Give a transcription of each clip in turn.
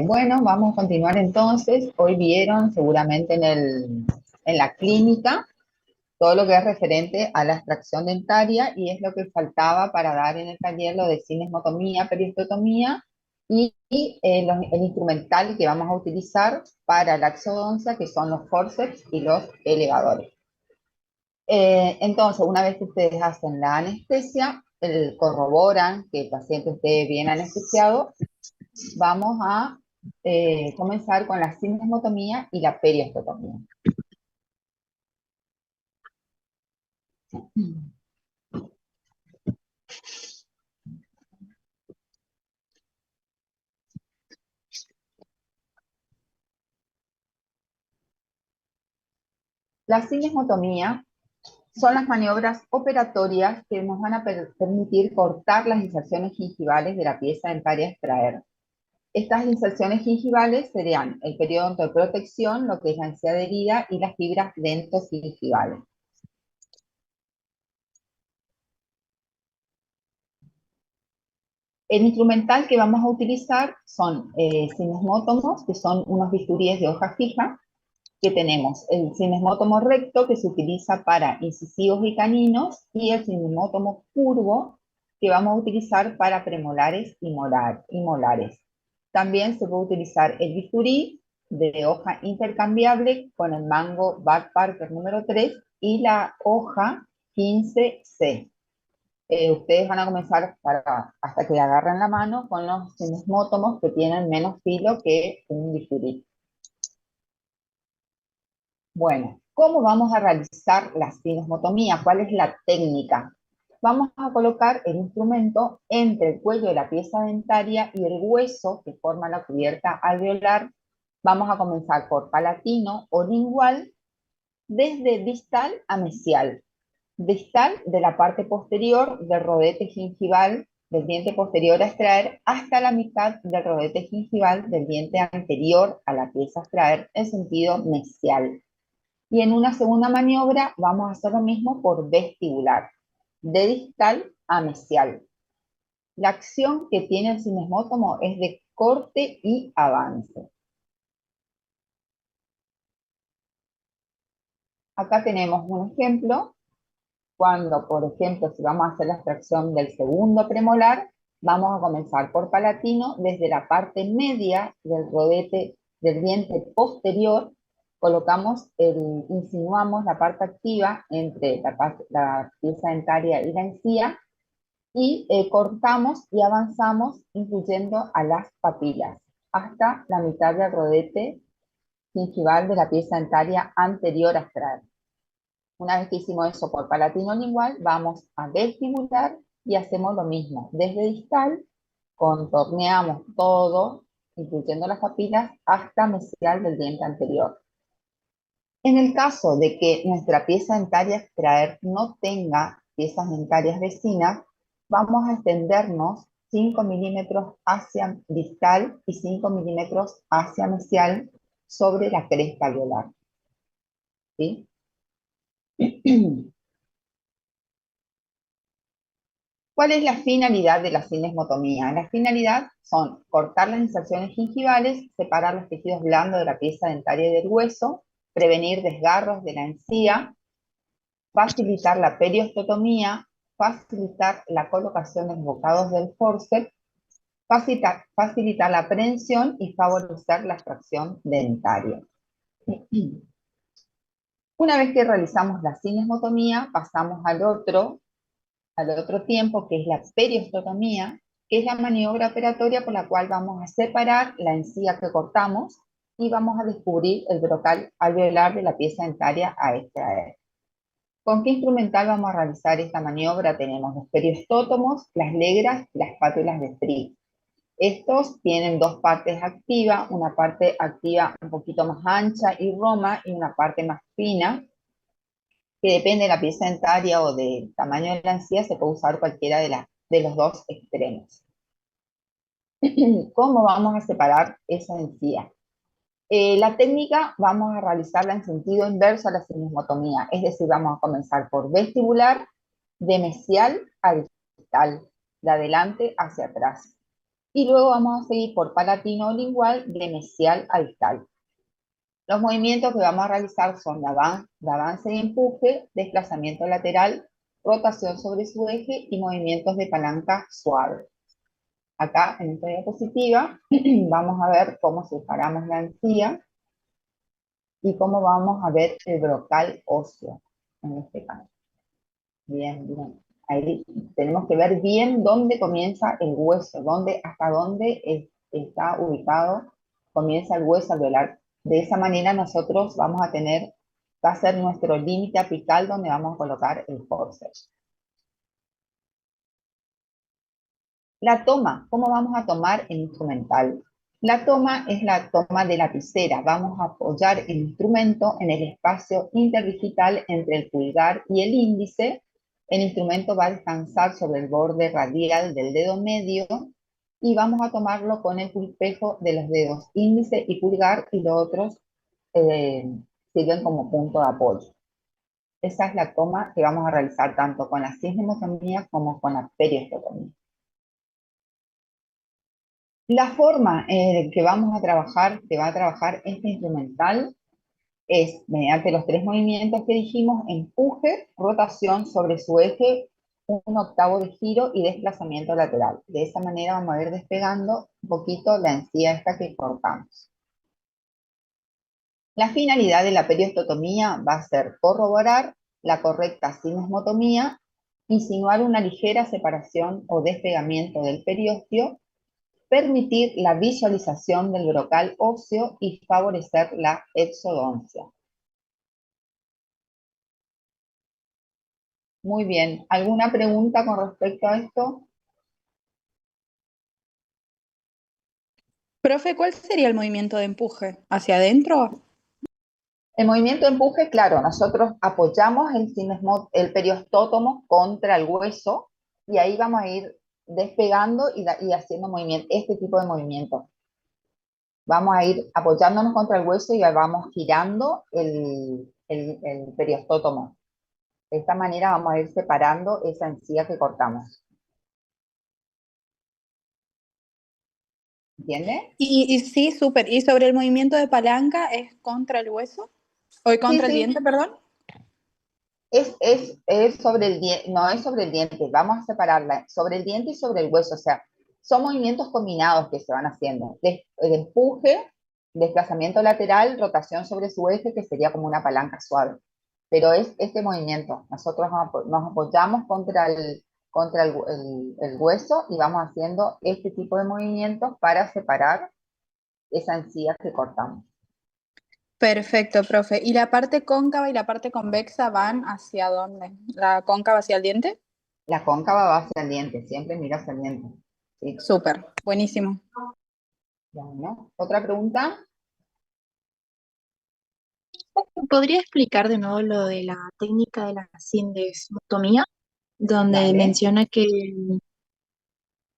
Bueno, vamos a continuar entonces. Hoy vieron seguramente en la clínica todo lo que es referente a la extracción dentaria y es lo que faltaba para dar en el taller lo de cinesmotomía, periostotomía y el instrumental que vamos a utilizar para la exodoncia, que son los forceps y los elevadores. Entonces, una vez que ustedes hacen la anestesia, corroboran que el paciente esté bien anestesiado, vamos a comenzar con la cinesmotomía y la periostotomía. La cinesmotomía son las maniobras operatorias que nos van a permitir cortar las inserciones gingivales de la pieza dentaria a extraer. Estas inserciones gingivales serían el periodonto de protección, lo que es la encía adherida y las fibras dentogingivales. El instrumental que vamos a utilizar son cinesmótomos, que son unos bisturíes de hoja fija, que tenemos el cinesmótomo recto, que se utiliza para incisivos y caninos, y el cinesmótomo curvo, que vamos a utilizar para premolares y molares. También se puede utilizar el bisturí de hoja intercambiable con el mango Bud Parker número 3 y la hoja 15C. Ustedes van a comenzar hasta que agarren la mano con los cinesmótomos que tienen menos filo que un bisturí. Bueno, ¿cómo vamos a realizar la cinesmotomía? ¿Cuál es la técnica? Vamos a colocar el instrumento entre el cuello de la pieza dentaria y el hueso que forma la cubierta alveolar. Vamos a comenzar por palatino o lingual, desde distal a mesial. Distal de la parte posterior del rodete gingival del diente posterior a extraer hasta la mitad del rodete gingival del diente anterior a la pieza a extraer en sentido mesial. Y en una segunda maniobra vamos a hacer lo mismo por vestibular, de distal a mesial. La acción que tiene el cinesmótomo es de corte y avance. Acá tenemos un ejemplo, cuando, por ejemplo, si vamos a hacer la extracción del segundo premolar, vamos a comenzar por palatino desde la parte media del rodete del diente posterior, insinuamos la parte activa entre la pieza dentaria y la encía y cortamos y avanzamos incluyendo a las papilas hasta la mitad del rodete gingival de la pieza dentaria anterior a extraer. Una vez que hicimos eso por palatino lingual, vamos a vestibular y hacemos lo mismo. Desde distal, contorneamos todo, incluyendo las papilas, hasta mesial del diente anterior. En el caso de que nuestra pieza dentaria a extraer no tenga piezas dentarias vecinas, vamos a extendernos 5 milímetros hacia distal y 5 milímetros hacia mesial sobre la cresta alveolar. ¿Sí? ¿Cuál es la finalidad de la cinesmotomía? La finalidad son cortar las inserciones gingivales, separar los tejidos blandos de la pieza dentaria y del hueso, prevenir desgarros de la encía, facilitar la periostotomía, facilitar la colocación de los bocados del forceps, facilitar la aprehensión y favorecer la extracción dentaria. Una vez que realizamos la cinesmotomía, pasamos al otro tiempo, que es la periostotomía, que es la maniobra operatoria por la cual vamos a separar la encía que cortamos y vamos a descubrir el brocal alveolar de la pieza dentaria a extraer. ¿Con qué instrumental vamos a realizar esta maniobra? Tenemos los periostótomos, las legras y las espátulas de Fries. Estos tienen dos partes activas, una parte activa un poquito más ancha y roma y una parte más fina, que depende de la pieza dentaria o del tamaño de la encía, se puede usar cualquiera de los dos extremos. ¿Cómo vamos a separar esa encía? La técnica vamos a realizarla en sentido inverso a la cinesmotomía, es decir, vamos a comenzar por vestibular, de mesial a distal, de adelante hacia atrás. Y luego vamos a seguir por palatino o lingual de mesial a distal. Los movimientos que vamos a realizar son de avance y empuje, desplazamiento lateral, rotación sobre su eje y movimientos de palanca suave. Acá en esta diapositiva vamos a ver cómo separamos la encía y cómo vamos a ver el brocal óseo en este caso. Bien, bien. Ahí tenemos que ver bien dónde comienza el hueso, hasta dónde está ubicado, comienza el hueso alveolar. De esa manera nosotros vamos a tener, va a ser nuestro límite apical donde vamos a colocar el forceps. La toma, ¿cómo vamos a tomar el instrumental? La toma es la toma de lapicera. Vamos a apoyar el instrumento en el espacio interdigital entre el pulgar y el índice. El instrumento va a descansar sobre el borde radial del dedo medio y vamos a tomarlo con el pulpejo de los dedos índice y pulgar, y los otros sirven como punto de apoyo. Esa es la toma que vamos a realizar tanto con la sismotomía como con la periostotomía. La forma que vamos a trabajar, que va a trabajar este instrumental, es mediante los 3 movimientos que dijimos: empuje, rotación sobre su eje, un octavo de giro y desplazamiento lateral. De esa manera vamos a ir despegando un poquito la encía esta que cortamos. La finalidad de la periostotomía va a ser corroborar la correcta sinesmotomía, insinuar una ligera separación o despegamiento del periósteo, permitir la visualización del brocal óseo y favorecer la exodoncia. Muy bien. ¿Alguna pregunta con respecto a esto? Profe, ¿cuál sería el movimiento de empuje? ¿Hacia adentro? El movimiento de empuje, claro, nosotros apoyamos el periostótomo contra el hueso y ahí vamos a ir despegando y haciendo movimiento, este tipo de movimiento. Vamos a ir apoyándonos contra el hueso y vamos girando el periostótomo. De esta manera vamos a ir separando esa encía que cortamos. ¿Entiende? Y sí, súper. ¿Y sobre el movimiento de palanca es contra el hueso? ¿O Sí, contra el sí. diente, perdón? Es sobre el diente, no es sobre el diente, vamos a separarla sobre el diente y sobre el hueso, o sea, son movimientos combinados que se van haciendo. De empuje, desplazamiento lateral, rotación sobre su eje, que sería como una palanca suave. Pero es este movimiento, nosotros nos apoyamos contra el hueso y vamos haciendo este tipo de movimientos para separar esa encía que cortamos. Perfecto, profe. ¿Y la parte cóncava y la parte convexa van hacia dónde? ¿La cóncava hacia el diente? La cóncava va hacia el diente, siempre mira hacia el diente. ¿Sí? Súper, buenísimo. Bueno, ¿otra pregunta? ¿Podría explicar de nuevo lo de la técnica de la sindesmotomía, donde Dale. menciona que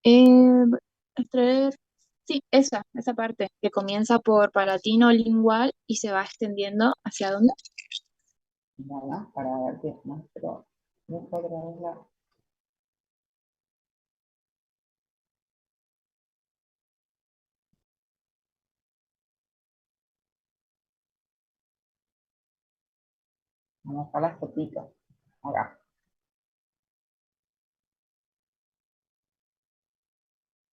eh, extraer, sí, esa parte, que comienza por palatino lingual y se va extendiendo hacia dónde? Bueno, para ver qué muestro. Muestro otra vez vamos a las fotitos. Acá.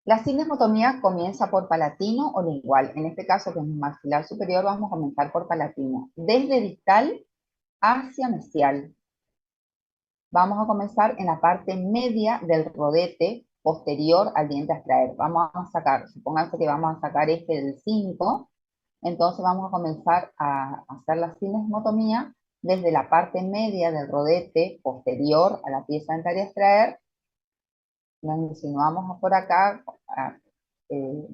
La sindesmotomía comienza por palatino o lingual. En este caso, que es maxilar superior, vamos a comenzar por palatino. Desde distal hacia mesial. Vamos a comenzar en la parte media del rodete posterior al diente a extraer. Vamos a sacar, supónganse que vamos a sacar este del 5, entonces vamos a comenzar a hacer la sindesmotomía desde la parte media del rodete posterior a la pieza dentaria a extraer. Nos insinuamos por acá, eh,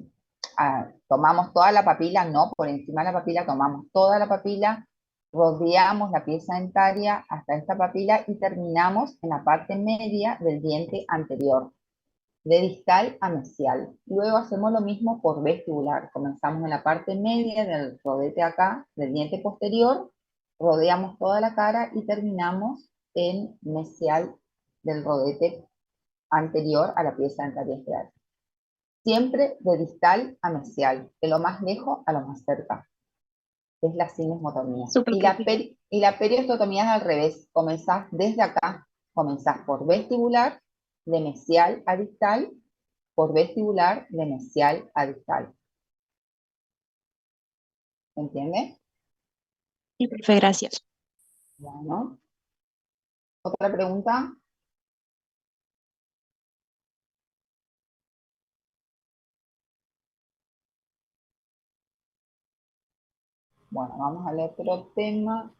tomamos toda la papila, no por encima de la papila, tomamos toda la papila, rodeamos la pieza dentaria hasta esta papila y terminamos en la parte media del diente anterior, de distal a mesial. Luego hacemos lo mismo por vestibular. Comenzamos en la parte media del rodete acá, del diente posterior, rodeamos toda la cara y terminamos en mesial del rodete anterior a la pieza dentaria extraer. siempre de distal a mesial, de lo más lejos a lo más cerca. Es la sinesmotomía. Súper crítico. Y la periostotomía es al revés. Comenzás desde acá, comenzás por vestibular, de mesial a distal, por vestibular, de mesial a distal. ¿Entiendes? Sí, profe, gracias. Bueno. ¿Otra pregunta? Bueno, vamos a leer otro tema.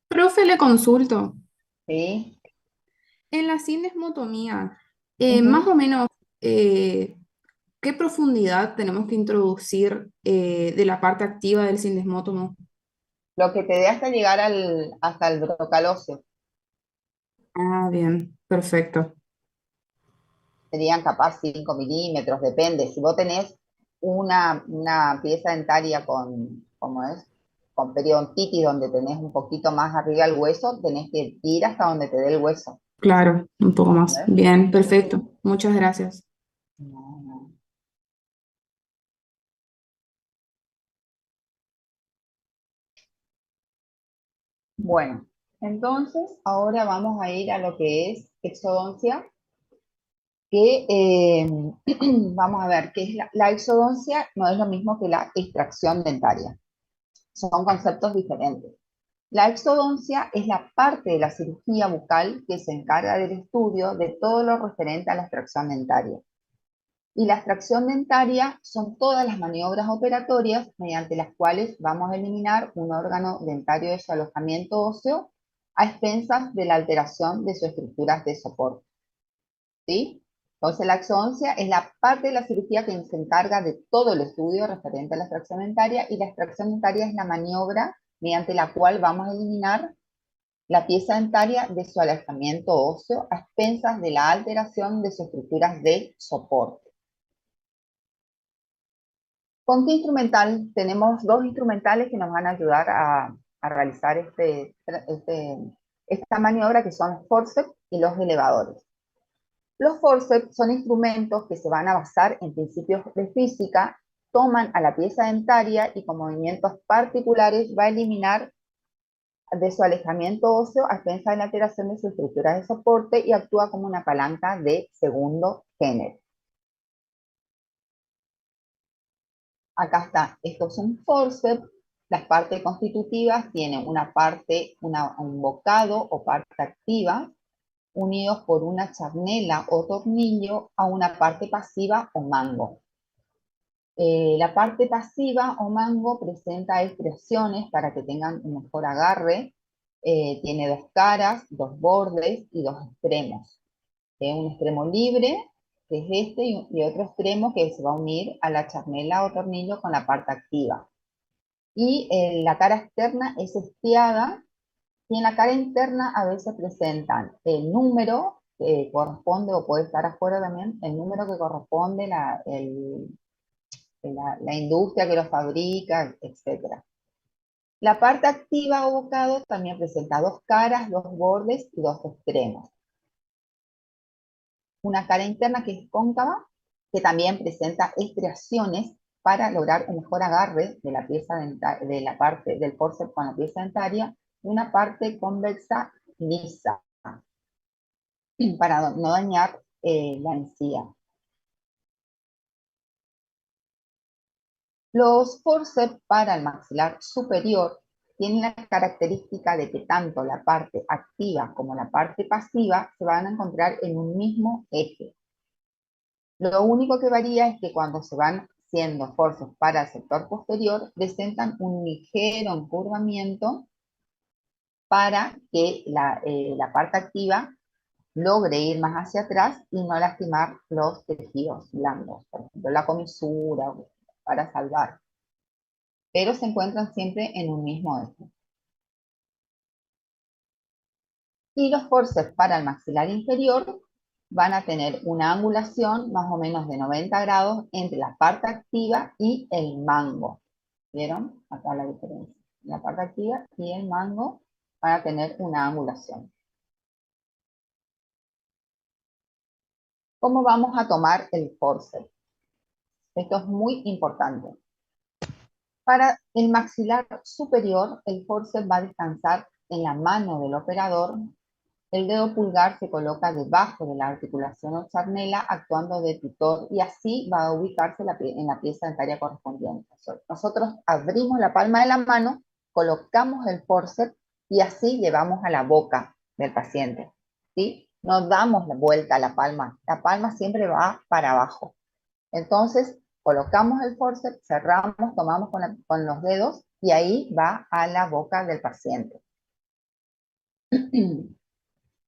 Profe, le consulto. Sí. En la sinesmotomía, más Ujú. o menos, ¿qué profundidad tenemos que introducir de la parte activa del sinesmótomo? Lo que te dé hasta llegar hasta el brocal óseo. Ah, bien, perfecto. Serían capaz 5 milímetros, depende. Si vos tenés una pieza dentaria ¿cómo es? Con periodontitis, donde tenés un poquito más arriba el hueso, tenés que ir hasta donde te dé el hueso. Claro, un poco más. ¿Ves? Bien, perfecto. Muchas gracias. No, no. Bueno, entonces ahora vamos a ir a lo que es exodoncia, que vamos a ver, qué es la exodoncia no es lo mismo que la extracción dentaria. Son conceptos diferentes. La exodoncia es la parte de la cirugía bucal que se encarga del estudio de todo lo referente a la extracción dentaria. Y la extracción dentaria son todas las maniobras operatorias mediante las cuales vamos a eliminar un órgano dentario de su alojamiento óseo a expensas de la alteración de sus estructuras de soporte. ¿Sí? Entonces la exodoncia es la parte de la cirugía que se encarga de todo el estudio referente a la extracción dentaria, y la extracción dentaria es la maniobra mediante la cual vamos a eliminar la pieza dentaria de su alojamiento óseo a expensas de la alteración de sus estructuras de soporte. ¿Con qué instrumental? Tenemos dos instrumentales que nos van a ayudar a realizar esta maniobra, que son los forceps y los elevadores. Los forceps son instrumentos que se van a basar en principios de física, toman a la pieza dentaria y con movimientos particulares va a eliminar de su alejamiento óseo a expensas de la alteración de sus estructuras de soporte, y actúa como una palanca de segundo género. Acá está, esto es un forceps. Las partes constitutivas tienen una parte, un bocado o parte activa, unidos por una charnela o tornillo a una parte pasiva o mango. La parte pasiva o mango presenta estriaciones para que tengan un mejor agarre. Tiene dos caras, dos bordes y dos extremos. Un extremo libre, que es este, y otro extremo que se va a unir a la charnela o tornillo con la parte activa. Y la cara externa es estriada, y en la cara interna a veces presentan el número que corresponde, o puede estar afuera también, el número que corresponde la industria que lo fabrica, etc. La parte activa o bocado también presenta dos caras, dos bordes y dos extremos. Una cara interna que es cóncava, que también presenta estriaciones para lograr un mejor agarre de la pieza de la parte del forceps con la pieza dentaria, y una parte convexa lisa para no dañar la encía. Los forceps para el maxilar superior tienen la característica de que tanto la parte activa como la parte pasiva se van a encontrar en un mismo eje. Lo único que varía es que cuando se van haciendo forceps para el sector posterior, presentan un ligero encurvamiento para que la parte activa logre ir más hacia atrás y no lastimar los tejidos blandos, por ejemplo, la comisura, para salvar. Pero se encuentran siempre en un mismo eje. Y los forceps para el maxilar inferior van a tener una angulación más o menos de 90 grados entre la parte activa y el mango. ¿Vieron? Acá la diferencia. La parte activa y el mango van a tener una angulación. ¿Cómo vamos a tomar el forceps? Esto es muy importante. Para el maxilar superior, el forceps va a descansar en la mano del operador. El dedo pulgar se coloca debajo de la articulación o charnela, actuando de tutor, y así va a ubicarse en la pieza dentaria correspondiente. Nosotros abrimos la palma de la mano, colocamos el forceps y así llevamos a la boca del paciente, ¿sí? No damos la vuelta a la palma siempre va para abajo. Entonces, colocamos el forceps, cerramos, tomamos con los dedos y ahí va a la boca del paciente.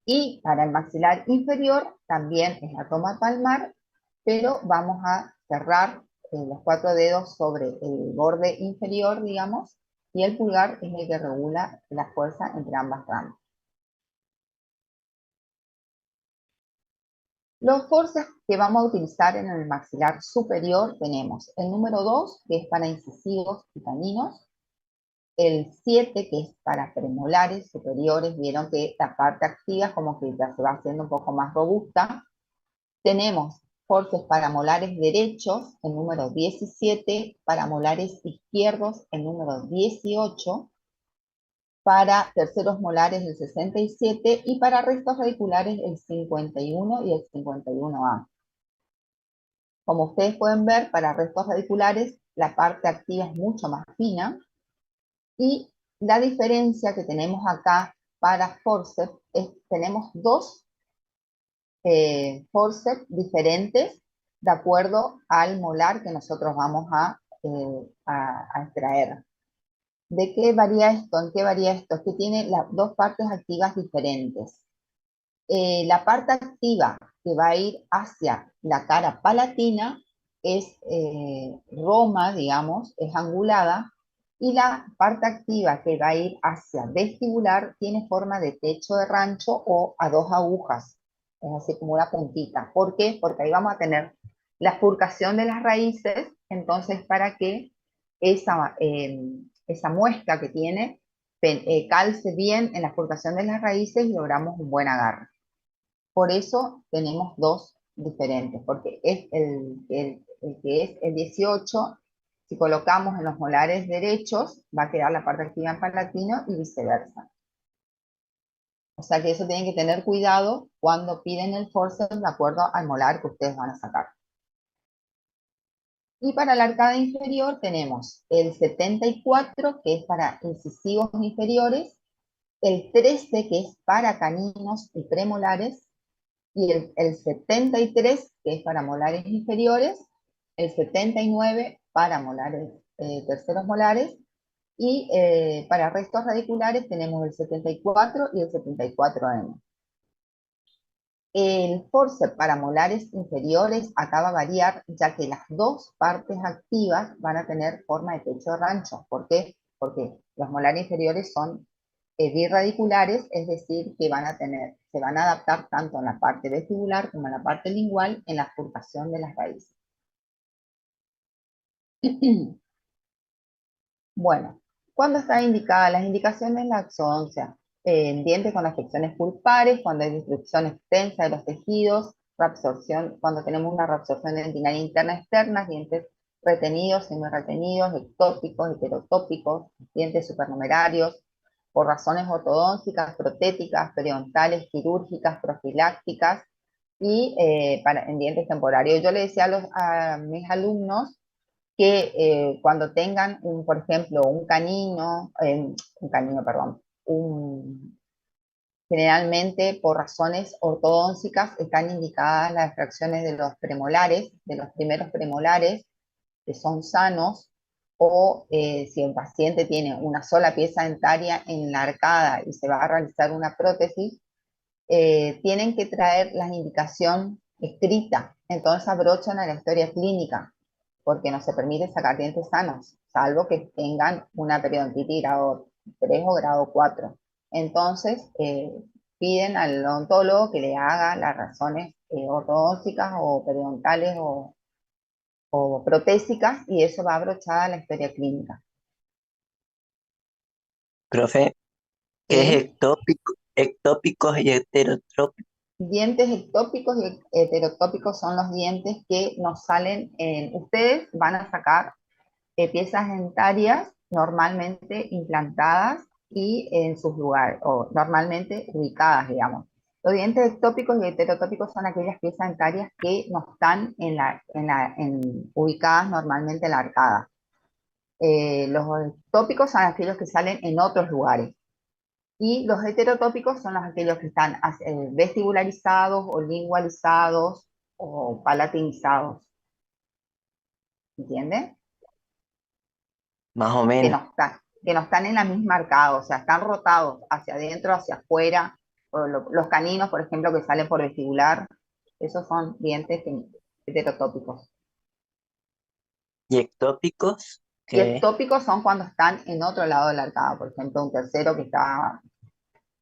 Y para el maxilar inferior también es la toma palmar, pero vamos a cerrar los 4 dedos sobre el borde inferior, digamos, y el pulgar es el que regula la fuerza entre ambas ramas. Los forceps que vamos a utilizar en el maxilar superior tenemos el número 2, que es para incisivos y caninos, el 7, que es para premolares superiores. Vieron que la parte activa es como que ya se va haciendo un poco más robusta. Tenemos forceps para molares derechos, el número 17, para molares izquierdos, el número 18, para terceros molares el 67 y para restos radiculares el 51 y el 51A. Como ustedes pueden ver, para restos radiculares la parte activa es mucho más fina y la diferencia que tenemos acá para forceps es tenemos dos forceps diferentes de acuerdo al molar que nosotros vamos a extraer. ¿De qué varía esto? ¿En qué varía esto? Es que tiene las dos partes activas diferentes. La parte activa que va a ir hacia la cara palatina es roma, digamos, es angulada, y la parte activa que va a ir hacia vestibular tiene forma de techo de rancho o a dos agujas, es así como una puntita. ¿Por qué? Porque ahí vamos a tener la furcación de las raíces, entonces para que esa muesca que tiene calce bien en la furcación de las raíces y logramos un buen agarre. Por eso tenemos dos diferentes, porque es el que es el 18, si colocamos en los molares derechos, va a quedar la parte activa en palatino y viceversa. O sea que eso tienen que tener cuidado cuando piden el forceps de acuerdo al molar que ustedes van a sacar. Y para la arcada inferior tenemos el 74, que es para incisivos inferiores, el 13, que es para caninos y premolares, y el 73, que es para molares inferiores, el 79 para molares, terceros molares, y para restos radiculares tenemos el 74 y el 74M. El forceps para molares inferiores acaba a variar, ya que las dos partes activas van a tener forma de techo de rancho. ¿Por qué? Porque los molares inferiores son birradiculares, es decir, que se van a adaptar tanto en la parte vestibular como en la parte lingual en la furcación de las raíces. Bueno, ¿cuándo está indicada? Las indicaciones la axodoncia en dientes con afecciones pulpares, cuando hay destrucción extensa de los tejidos, reabsorción, cuando tenemos una reabsorción dentinaria interna externa, dientes retenidos, semi-retenidos, ectópicos, heterotópicos, dientes supernumerarios, por razones ortodónticas, protéticas, periodontales, quirúrgicas, profilácticas y en dientes temporarios. Yo le decía a mis alumnos que cuando tengan, por ejemplo, perdón, generalmente por razones ortodónticas están indicadas las extracciones de los premolares, de los primeros premolares, que son sanos, o si el paciente tiene una sola pieza dentaria en la arcada y se va a realizar una prótesis, tienen que traer la indicación escrita, entonces abrochan a la historia clínica, porque no se permite sacar dientes sanos, salvo que tengan una periodontitis grado 3 o grado 4. Entonces, piden al odontólogo que le haga las razones ortodónticas o periodontales o protésicas, y eso va abrochada a la historia clínica. Profe, ¿qué es ¿Sí? ectópico, ectópicos y heterotrópicos? Dientes ectópicos y heterotópicos son los dientes que nos salen ustedes van a sacar piezas dentarias normalmente implantadas y en sus lugares, o normalmente ubicadas, digamos. Los dientes ectópicos y heterotópicos son aquellas piezas dentarias que no están ubicadas normalmente en la arcada. Los ectópicos son aquellos que salen en otros lugares. Y los heterotópicos son aquellos que están vestibularizados o lingualizados o palatinizados. ¿Entiendes? Más o Que menos. que no están en la misma arcada, o sea, están rotados hacia adentro, hacia afuera. Los caninos, por ejemplo, que salen por vestibular, esos son dientes heterotópicos. ¿Y ectópicos? Y ¿Qué? ectópicos son cuando están en otro lado de la arcada, por ejemplo, un tercero que está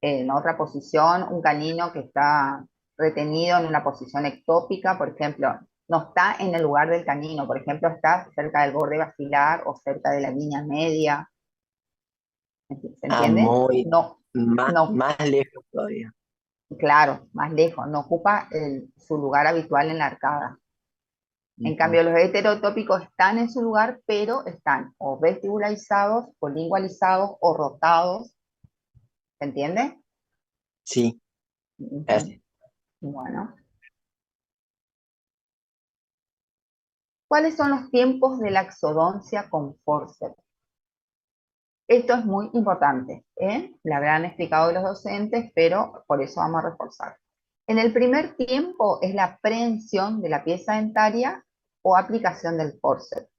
en otra posición, un canino que está retenido en una posición ectópica, por ejemplo, no está en el lugar del canino, por ejemplo, está cerca del borde basilar o cerca de la línea media, ¿se entiende? Muy, No, no, más lejos todavía. claro, más lejos, no ocupa su lugar habitual en la arcada. En Ujú. cambio, los heterotópicos están en su lugar, pero están o vestibularizados, o lingualizados, o rotados, ¿se entiende? Sí, Ujú. gracias. Bueno. ¿Cuáles son los tiempos de la exodoncia con forceps? Esto es muy importante, ¿eh? Le habrán explicado los docentes, pero por eso vamos a reforzar. En el primer tiempo es la prehensión de la pieza dentaria o aplicación del forceps.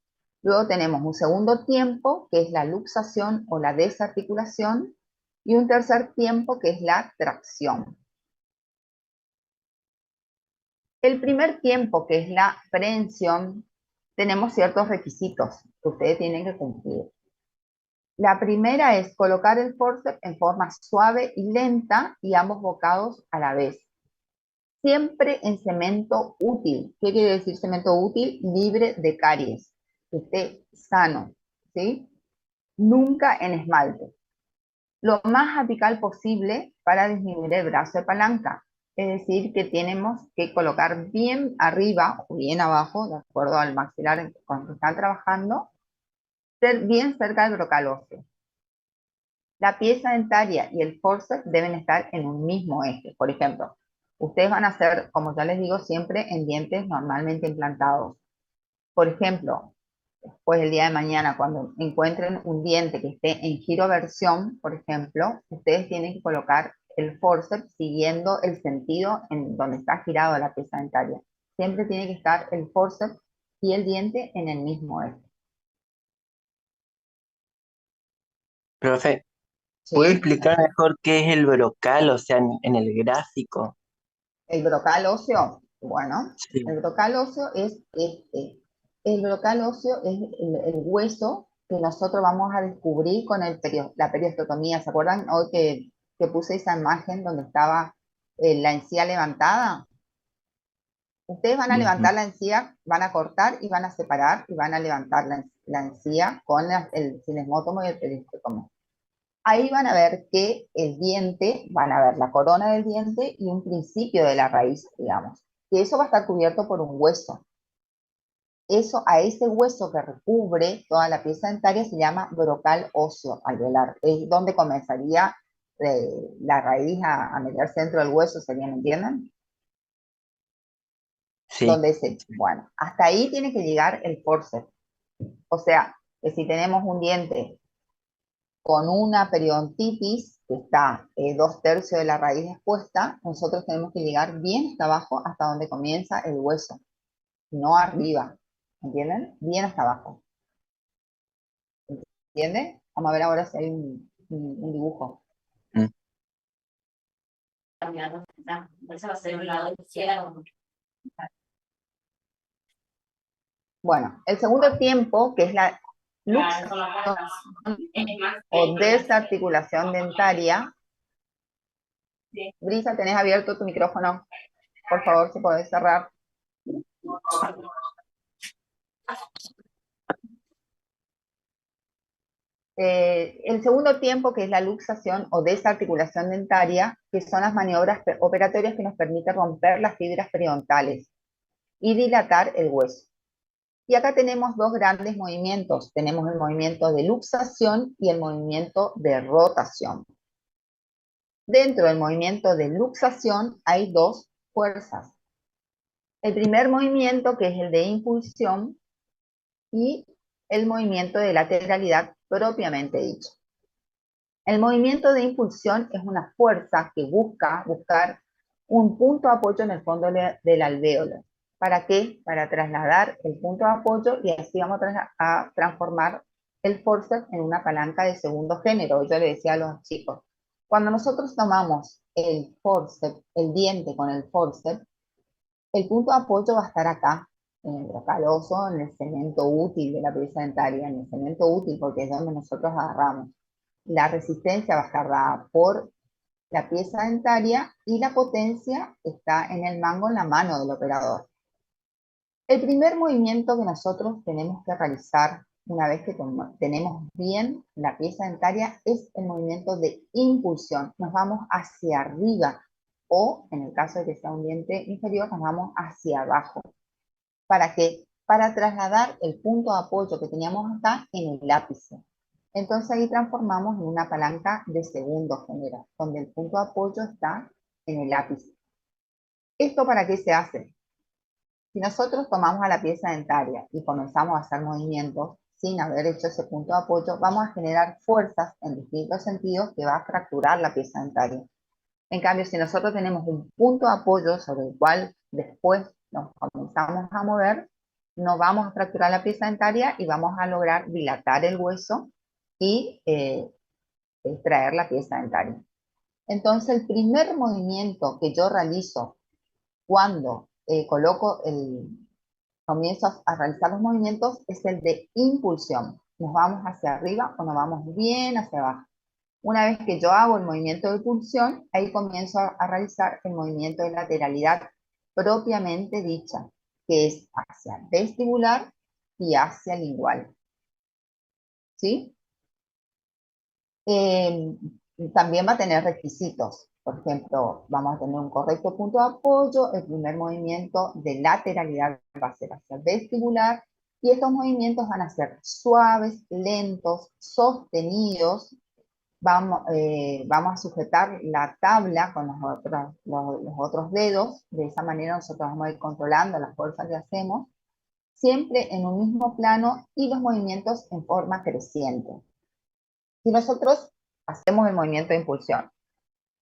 Luego tenemos un segundo tiempo, que es la luxación o la desarticulación, y un tercer tiempo, que es la tracción. El primer tiempo, que es la prehensión, tenemos ciertos requisitos que ustedes tienen que cumplir. La primera es colocar el forceps en forma suave y lenta y ambos bocados a la vez. Siempre en cemento útil. ¿Qué quiere decir cemento útil? Libre de caries, que esté sano, ¿sí? Nunca en esmalte. Lo más apical posible para disminuir el brazo de palanca. Es decir, que tenemos que colocar bien arriba o bien abajo, de acuerdo al maxilar con que están trabajando, bien cerca del brocal óseo. La pieza dentaria y el forceps deben estar en un mismo eje. Por ejemplo, ustedes van a hacer, como ya les digo, siempre en dientes normalmente implantados. Por ejemplo, después el día de mañana, cuando encuentren un diente que esté en giroversión, por ejemplo, ustedes tienen que colocar el forceps siguiendo el sentido en donde está girado la pieza dentaria. Siempre tiene que estar el forceps y el diente en el mismo eje. Profe, ¿puede ¿Sí? explicar mejor qué es el brocal, o sea, en el gráfico? El brocal óseo, bueno, Sí. el brocal óseo es este. El brocal óseo es el hueso que nosotros vamos a descubrir con la periostotomía. ¿Se acuerdan hoy que puse esa imagen donde estaba la encía levantada? Ustedes van a Ujú. levantar la encía, van a cortar y van a separar y van a levantar la encía con el cinesmótomo y el peristótomo. Ahí van a ver que el diente, van a ver la corona del diente y un principio de la raíz, digamos. Que eso va a estar cubierto por un hueso. Eso, a ese hueso que recubre toda la pieza dentaria se llama brocal óseo alveolar. Es donde comenzaría la raíz a meterse dentro del hueso, ¿sería, me entienden? Sí. Bueno, hasta ahí tiene que llegar el forceps. O sea, que si tenemos un diente con una periodontitis que está 2/3 de la raíz expuesta, nosotros tenemos que llegar bien hasta abajo, hasta donde comienza el hueso, no arriba, ¿entienden? Bien hasta abajo, ¿entienden? Vamos a ver ahora si hay un dibujo. Mm. Bueno, el segundo tiempo, que es la luxación o desarticulación dentaria. Brisa, ¿tenés abierto tu micrófono? Por favor, si podés cerrar. El segundo tiempo, que es la luxación o desarticulación dentaria, que son las maniobras operatorias que nos permiten romper las fibras periodontales y dilatar el hueso. Y acá tenemos dos grandes movimientos. Tenemos el movimiento de luxación y el movimiento de rotación. Dentro del movimiento de luxación hay dos fuerzas. El primer movimiento, que es el de impulsión, y el movimiento de lateralidad propiamente dicho. El movimiento de impulsión es una fuerza que busca buscar un punto de apoyo en el fondo del alvéolo. ¿Para qué? Para trasladar el punto de apoyo y así vamos a transformar el forceps en una palanca de segundo género. Yo le decía a los chicos, cuando nosotros tomamos el forceps, el diente con el forceps, el punto de apoyo va a estar acá, en el brocaloso, en el cemento útil de la pieza dentaria, en el cemento útil porque es donde nosotros agarramos. La resistencia va a estar dada por la pieza dentaria y la potencia está en el mango, en la mano del operador. El primer movimiento que nosotros tenemos que realizar una vez que tenemos bien la pieza dentaria es el movimiento de impulsión. Nos vamos hacia arriba o, en el caso de que sea un diente inferior, nos vamos hacia abajo. ¿Para qué? Para trasladar el punto de apoyo que teníamos acá en el ápice. Entonces ahí transformamos en una palanca de segundo género, donde el punto de apoyo está en el ápice. ¿Esto para qué se hace? Si nosotros tomamos a la pieza dentaria y comenzamos a hacer movimientos sin haber hecho ese punto de apoyo, vamos a generar fuerzas en distintos sentidos que va a fracturar la pieza dentaria. En cambio, si nosotros tenemos un punto de apoyo sobre el cual después nos comenzamos a mover, no vamos a fracturar la pieza dentaria y vamos a lograr dilatar el hueso y extraer la pieza dentaria. Entonces, el primer movimiento que yo realizo cuando comienzo a realizar los movimientos es el de impulsión. Nos vamos hacia arriba o nos vamos bien hacia abajo. Una vez que yo hago el movimiento de impulsión, ahí comienzo a realizar el movimiento de lateralidad propiamente dicha, que es hacia vestibular y hacia lingual. ¿Sí? También va a tener requisitos. Por ejemplo, vamos a tener un correcto punto de apoyo, el primer movimiento de lateralidad va a ser hacia vestibular, y estos movimientos van a ser suaves, lentos, sostenidos. Vamos a sujetar la tabla con los otros dedos, de esa manera nosotros vamos a ir controlando la fuerza que hacemos, siempre en un mismo plano y los movimientos en forma creciente. Si nosotros hacemos el movimiento de impulsión,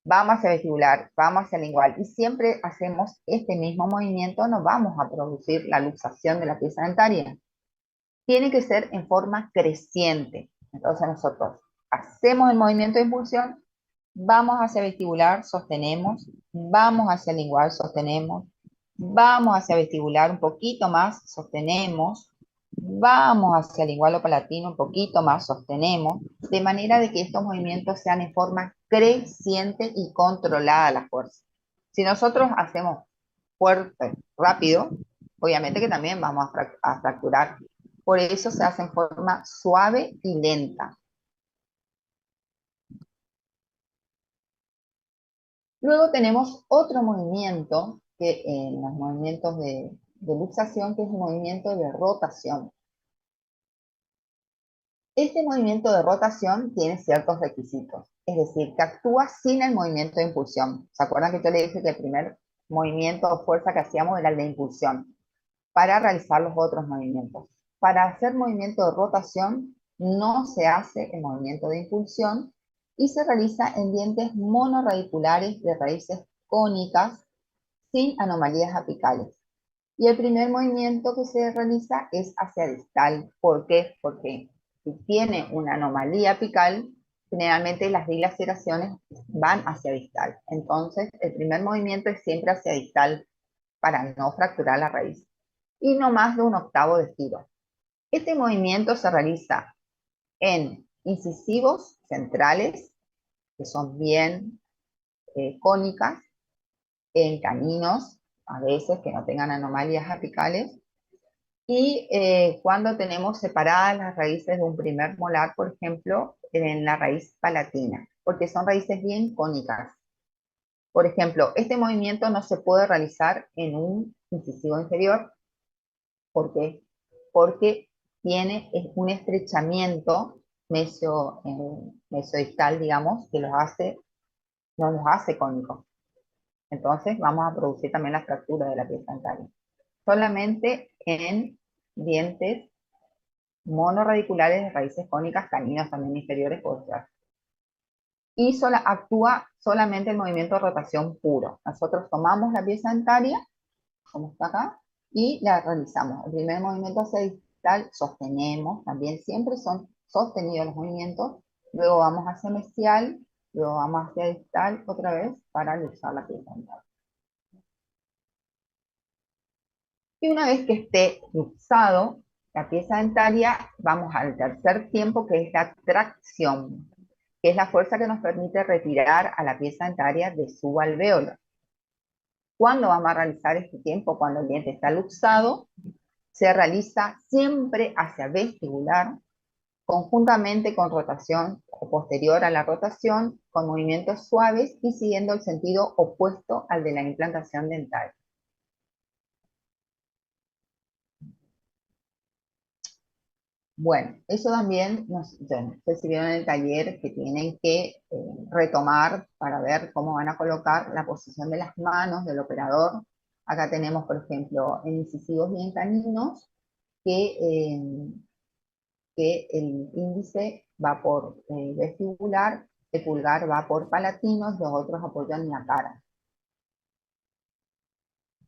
vamos hacia vestibular, vamos hacia lingual y siempre hacemos este mismo movimiento, no vamos a producir la luxación de la pieza dentaria. Tiene que ser en forma creciente. Entonces nosotros hacemos el movimiento de impulsión, vamos hacia vestibular, sostenemos, vamos hacia lingual, sostenemos, vamos hacia vestibular un poquito más, sostenemos, vamos hacia lingual o palatino un poquito más, sostenemos, de manera de que estos movimientos sean en forma creciente y controlada la fuerza. Si nosotros hacemos fuerte, rápido, obviamente que también vamos a fracturar. Por eso se hace en forma suave y lenta. Luego tenemos otro movimiento que en los movimientos de luxación, que es el movimiento de rotación. Este movimiento de rotación tiene ciertos requisitos, es decir, que actúa sin el movimiento de impulsión. ¿Se acuerdan que yo le dije que el primer movimiento o fuerza que hacíamos era el de impulsión para realizar los otros movimientos? Para hacer movimiento de rotación no se hace el movimiento de impulsión y se realiza en dientes monorradiculares de raíces cónicas sin anomalías apicales. Y el primer movimiento que se realiza es hacia distal. ¿Por qué? Porque si tiene una anomalía apical, generalmente las dilaceraciones van hacia distal. Entonces, el primer movimiento es siempre hacia distal para no fracturar la raíz. Y no más de un octavo de estiro. Este movimiento se realiza en incisivos centrales, que son bien cónicas, en caninos, a veces que no tengan anomalías apicales, Y cuando tenemos separadas las raíces de un primer molar, por ejemplo, en la raíz palatina, porque son raíces bien cónicas. Por ejemplo, este movimiento no se puede realizar en un incisivo inferior. ¿Por qué? Porque tiene un estrechamiento mesodistal, digamos, que no los hace cónicos. Entonces vamos a producir también la fractura de la pieza dentaria. Solamente en dientes monorradiculares de raíces cónicas, caninos también inferiores puede ser. Y actúa solamente el movimiento de rotación puro. Nosotros tomamos la pieza dentaria, como está acá, y la realizamos. El primer movimiento hacia distal, sostenemos, también siempre son sostenidos los movimientos, luego vamos hacia mesial, luego vamos hacia distal otra vez para luxar la pieza dentaria. Y una vez que esté luxado la pieza dentaria, vamos al tercer tiempo, que es la tracción, que es la fuerza que nos permite retirar a la pieza dentaria de su alvéolo. ¿Cuándo vamos a realizar este tiempo? Cuando el diente está luxado, se realiza siempre hacia vestibular, conjuntamente con rotación o posterior a la rotación, con movimientos suaves y siguiendo el sentido opuesto al de la implantación dental. Bueno, eso también, no sé si vieron en el taller que tienen que retomar para ver cómo van a colocar la posición de las manos del operador. Acá tenemos, por ejemplo, en incisivos y en caninos, que el índice va por vestibular, el pulgar va por palatinos, los otros apoyan la cara.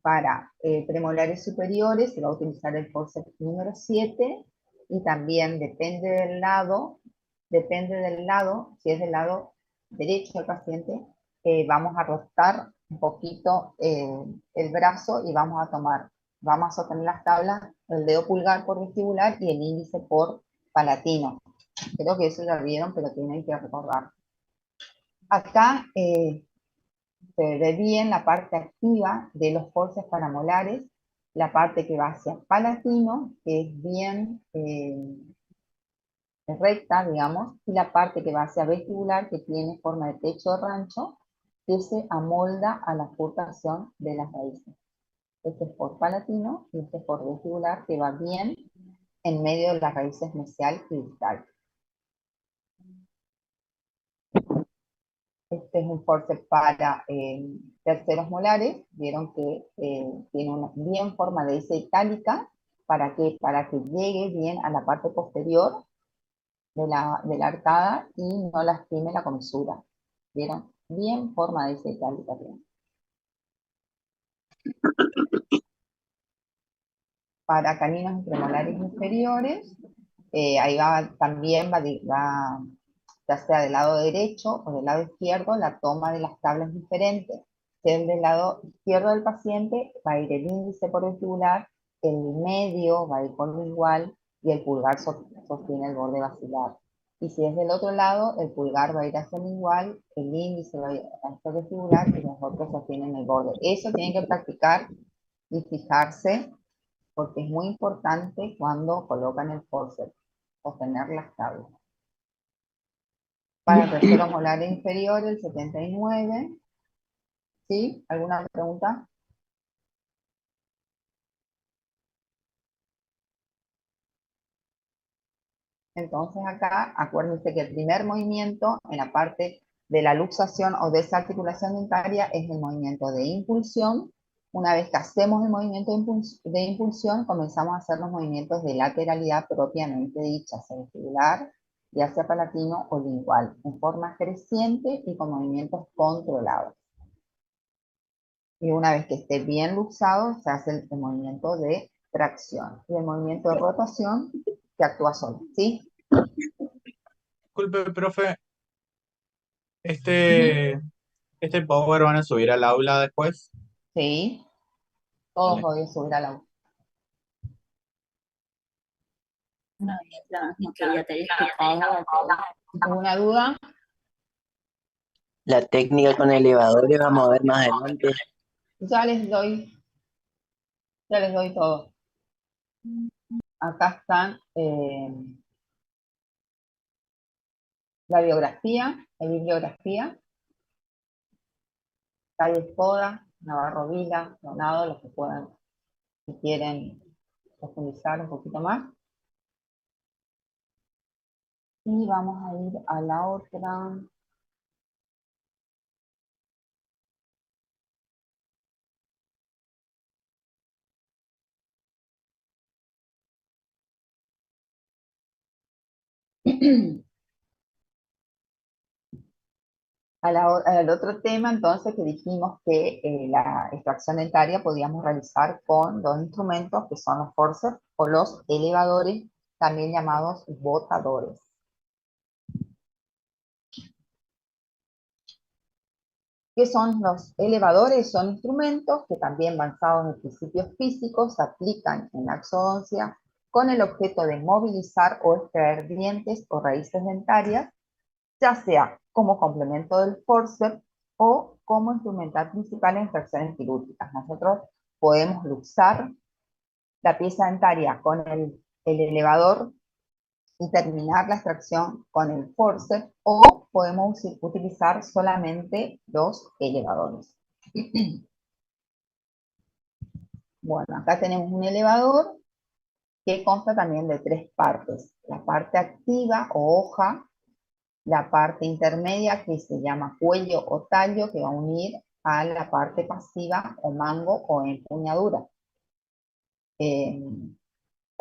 Para premolares superiores se va a utilizar el forceps número 7 y también depende del lado, si es del lado derecho del paciente, vamos a rotar un poquito el brazo y vamos a sostener las tablas, el dedo pulgar por vestibular y el índice por palatino. Creo que eso ya vieron, pero tienen que recordar. Acá se ve bien la parte activa de los forceps paramolares, la parte que va hacia palatino, que es bien recta, digamos, y la parte que va hacia vestibular, que tiene forma de techo de rancho, que se amolda a la furtación de las raíces. Este es por palatino y este es por vestibular, que va bien en medio de las raíces mesial y distal. Este es un forceps para terceros molares. Vieron que tiene una bien forma de S itálica. ¿Para qué? Para que llegue bien a la parte posterior de la arcada y no lastime la comisura. ¿Vieron? Bien forma de S itálica tiene. Para caninos y premolares inferiores, ahí también va, ya sea del lado derecho o del lado izquierdo, la toma de las tablas diferentes. Si es del lado izquierdo del paciente, va a ir el índice por vestibular, el medio va a ir por lingual y el pulgar sostiene el borde basilar. Y si es del otro lado, el pulgar va a ir hacia el lingual, el índice va a ir hacia el vestibular y los otros sostienen el borde. Eso tienen que practicar y fijarse, porque es muy importante cuando colocan el forceps, sostener las tablas. Para el tercero molar inferior, el 79. ¿Sí? ¿Alguna pregunta? Entonces acá, acuérdense que el primer movimiento en la parte de la luxación o desarticulación dentaria es el movimiento de impulsión. Una vez que hacemos el movimiento de impulsión, comenzamos a hacer los movimientos de lateralidad propiamente dicha, hacia vestibular y hacia palatino o lingual, en forma creciente y con movimientos controlados. Y una vez que esté bien luxado, se hace el movimiento de tracción y el movimiento de rotación que actúa solo, ¿sí? Disculpe, profe, este power van a subir al aula después. Sí, todos Vale. voy a subir al auto. No, no quería tener explicado. ¿Alguna duda? La técnica con elevadores vamos a ver más adelante. Ya les doy todo. Acá están la biografía, la bibliografía, Calles Poda, Navarro Vila, Donado, los que puedan, si quieren profundizar un poquito más. Y vamos a ir a la otra. Al otro tema, entonces, que dijimos que la extracción dentaria podíamos realizar con dos instrumentos que son los forceps o los elevadores, también llamados botadores. ¿Qué son los elevadores? Son instrumentos que también basados en principios físicos se aplican en la exodoncia con el objeto de movilizar o extraer dientes o raíces dentarias, ya sea como complemento del forceps o como instrumental principal en extracciones quirúrgicas. Nosotros podemos luxar la pieza dentaria con el elevador y terminar la extracción con el forceps, o podemos utilizar solamente los elevadores. Bueno, acá tenemos un elevador que consta también de tres partes. La parte activa o hoja, la parte intermedia que se llama cuello o tallo, que va a unir a la parte pasiva o mango o empuñadura.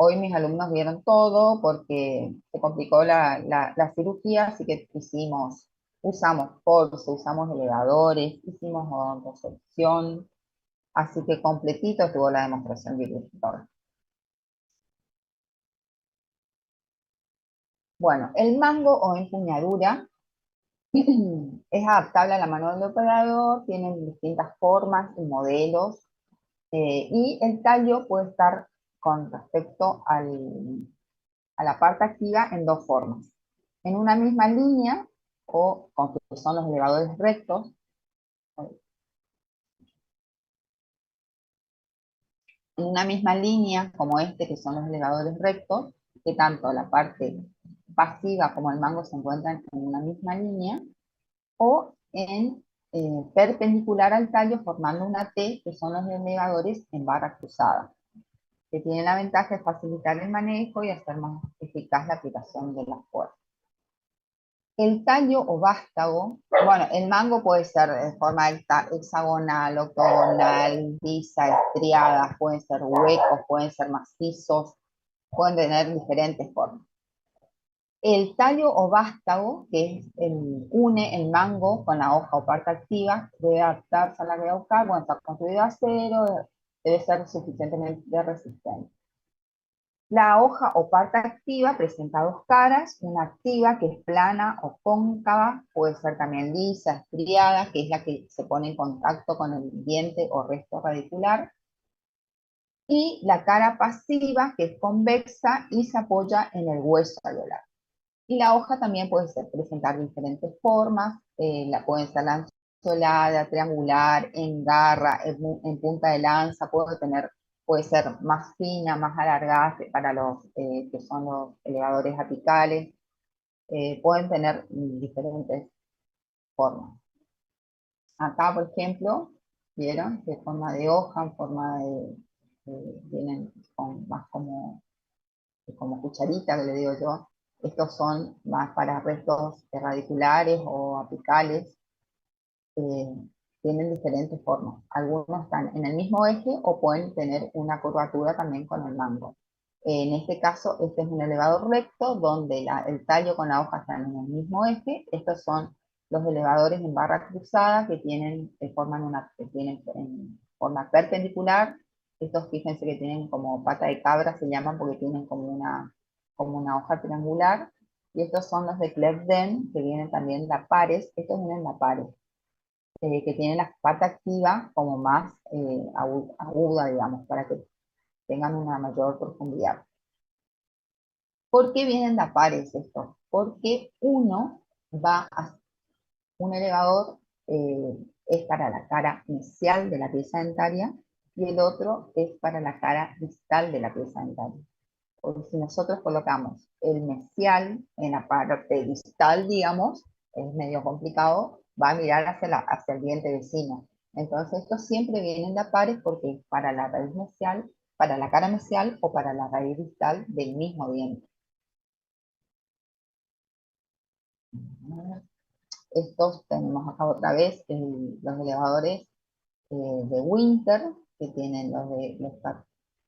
Hoy mis alumnos vieron todo porque se complicó la cirugía, así que usamos force, usamos elevadores, hicimos odontosucción, así que completito estuvo la demostración quirúrgica. Bueno, el mango o empuñadura es adaptable a la mano del operador, tiene distintas formas y modelos, y el tallo puede estar con respecto a la parte activa en dos formas. En una misma línea, o con que son los elevadores rectos, en una misma línea como este, que son los elevadores rectos, que tanto la parte pasiva como el mango se encuentran en una misma línea, o en perpendicular al tallo formando una T, que son los elevadores en barra cruzada, que tienen la ventaja de facilitar el manejo y hacer más eficaz la aplicación de las fuerzas. El tallo o vástago, bueno, el mango puede ser de forma hexagonal, octogonal, lisa, estriada, pueden ser huecos, pueden ser macizos, pueden tener diferentes formas. El tallo o vástago, que une el mango con la hoja o parte activa, debe adaptarse a la vía bucal, bueno, está construido de acero, debe ser suficientemente resistente. La hoja o parte activa presenta dos caras, una activa que es plana o cóncava, puede ser también lisa, estriada, que es la que se pone en contacto con el diente o resto radicular, y la cara pasiva, que es convexa y se apoya en el hueso alveolar. Y la hoja también puede presentar diferentes formas, puede ser lanceolada, triangular, en garra, en punta de lanza, puede ser más fina, más alargada para los que son los elevadores apicales, pueden tener diferentes formas. Acá, por ejemplo, vieron que forma de hoja, en forma vienen más como cucharita, que le digo yo. Estos son más para restos radiculares o apicales. Tienen diferentes formas. Algunos están en el mismo eje o pueden tener una curvatura también con el mango. En este caso, este es un elevador recto donde el tallo con la hoja están en el mismo eje. Estos son los elevadores en barra cruzada que tienen en forma perpendicular. Estos, fíjense que tienen como pata de cabra, se llaman porque tienen como una hoja triangular. Y estos son los de Clef-Den, que vienen también lapares. Estos vienen lapares, que tienen la pata activa como más aguda, digamos, para que tengan una mayor profundidad. ¿Por qué vienen lapares estos? Porque un elevador es para la cara inicial de la pieza dentaria y el otro es para la cara distal de la pieza dentaria. Porque si nosotros colocamos el mesial en la parte distal, digamos, es medio complicado, va a mirar hacia el diente vecino. Entonces estos siempre vienen de a pares porque es para la raíz mesial, para la cara mesial o para la raíz distal del mismo diente. Estos tenemos acá otra vez los elevadores de Winter, que tienen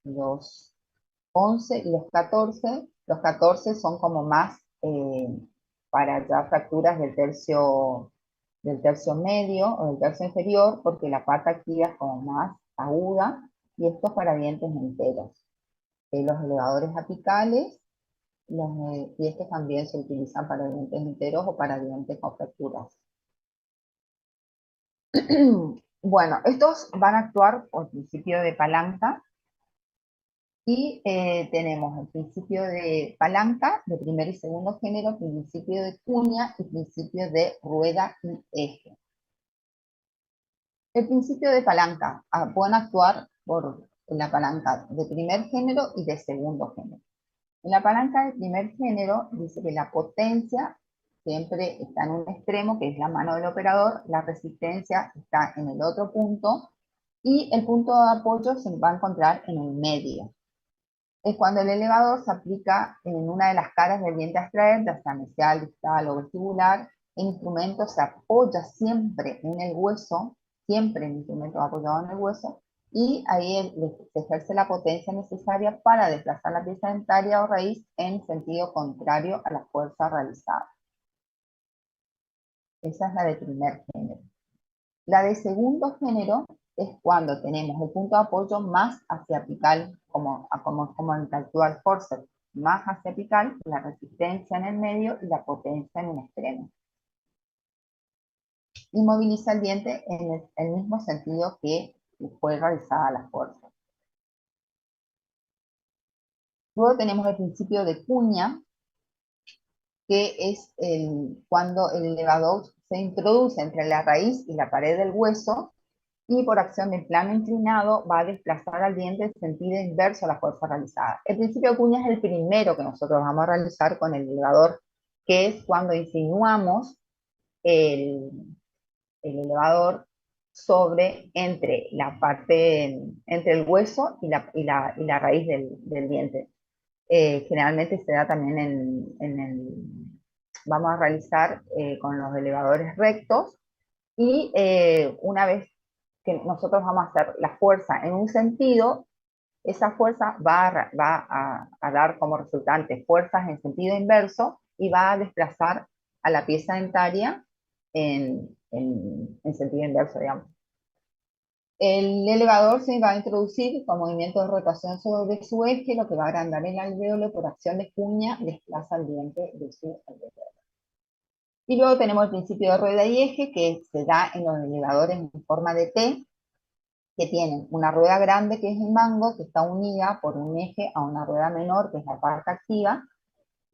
los 11 y los 14. Los 14 son como más para ya fracturas del tercio medio o del tercio inferior, porque la parte activa es como más aguda, y esto es para dientes enteros. Los elevadores apicales, y estos también se utilizan para dientes enteros o para dientes con fracturas. Bueno, estos van a actuar por principio de palanca, y tenemos el principio de palanca de primer y segundo género, principio de cuña y principio de rueda y eje. El principio de palanca pueden actuar por la palanca de primer género y de segundo género. En la palanca de primer género dice que la potencia siempre está en un extremo, que es la mano del operador, la resistencia está en el otro punto, y el punto de apoyo se va a encontrar en el medio. Es cuando el elevador se aplica en una de las caras del diente a extraer, ya sea mesial, distal o vestibular. El instrumento se apoya siempre en el hueso, siempre el instrumento apoyado en el hueso, y ahí se ejerce la potencia necesaria para desplazar la pieza dentaria o raíz en sentido contrario a la fuerza realizada. Esa es la de primer género. La de segundo género es cuando tenemos el punto de apoyo más hacia apical, como en el actual forceps, más hacia apical, la resistencia en el medio y la potencia en un extremo. Y moviliza el diente en el mismo sentido que fue realizada la fuerza. Luego tenemos el principio de cuña, que es cuando el elevador se introduce entre la raíz y la pared del hueso, y por acción del plano inclinado va a desplazar al diente en sentido inverso a la fuerza realizada. El principio de cuña es el primero que nosotros vamos a realizar con el elevador, que es cuando insinuamos el elevador entre el hueso y la raíz del diente. Generalmente se da también vamos a realizar con los elevadores rectos, y una vez que nosotros vamos a hacer la fuerza en un sentido, esa fuerza va a dar como resultante fuerzas en sentido inverso y va a desplazar a la pieza dentaria en sentido inverso, digamos. El elevador se va a introducir con movimiento de rotación sobre su eje, lo que va a agrandar el alvéolo. Por acción de cuña desplaza el diente de su alvéolo. Y luego tenemos el principio de rueda y eje, que se da en los elevadores en forma de T, que tienen una rueda grande, que es el mango, que está unida por un eje a una rueda menor, que es la parte activa,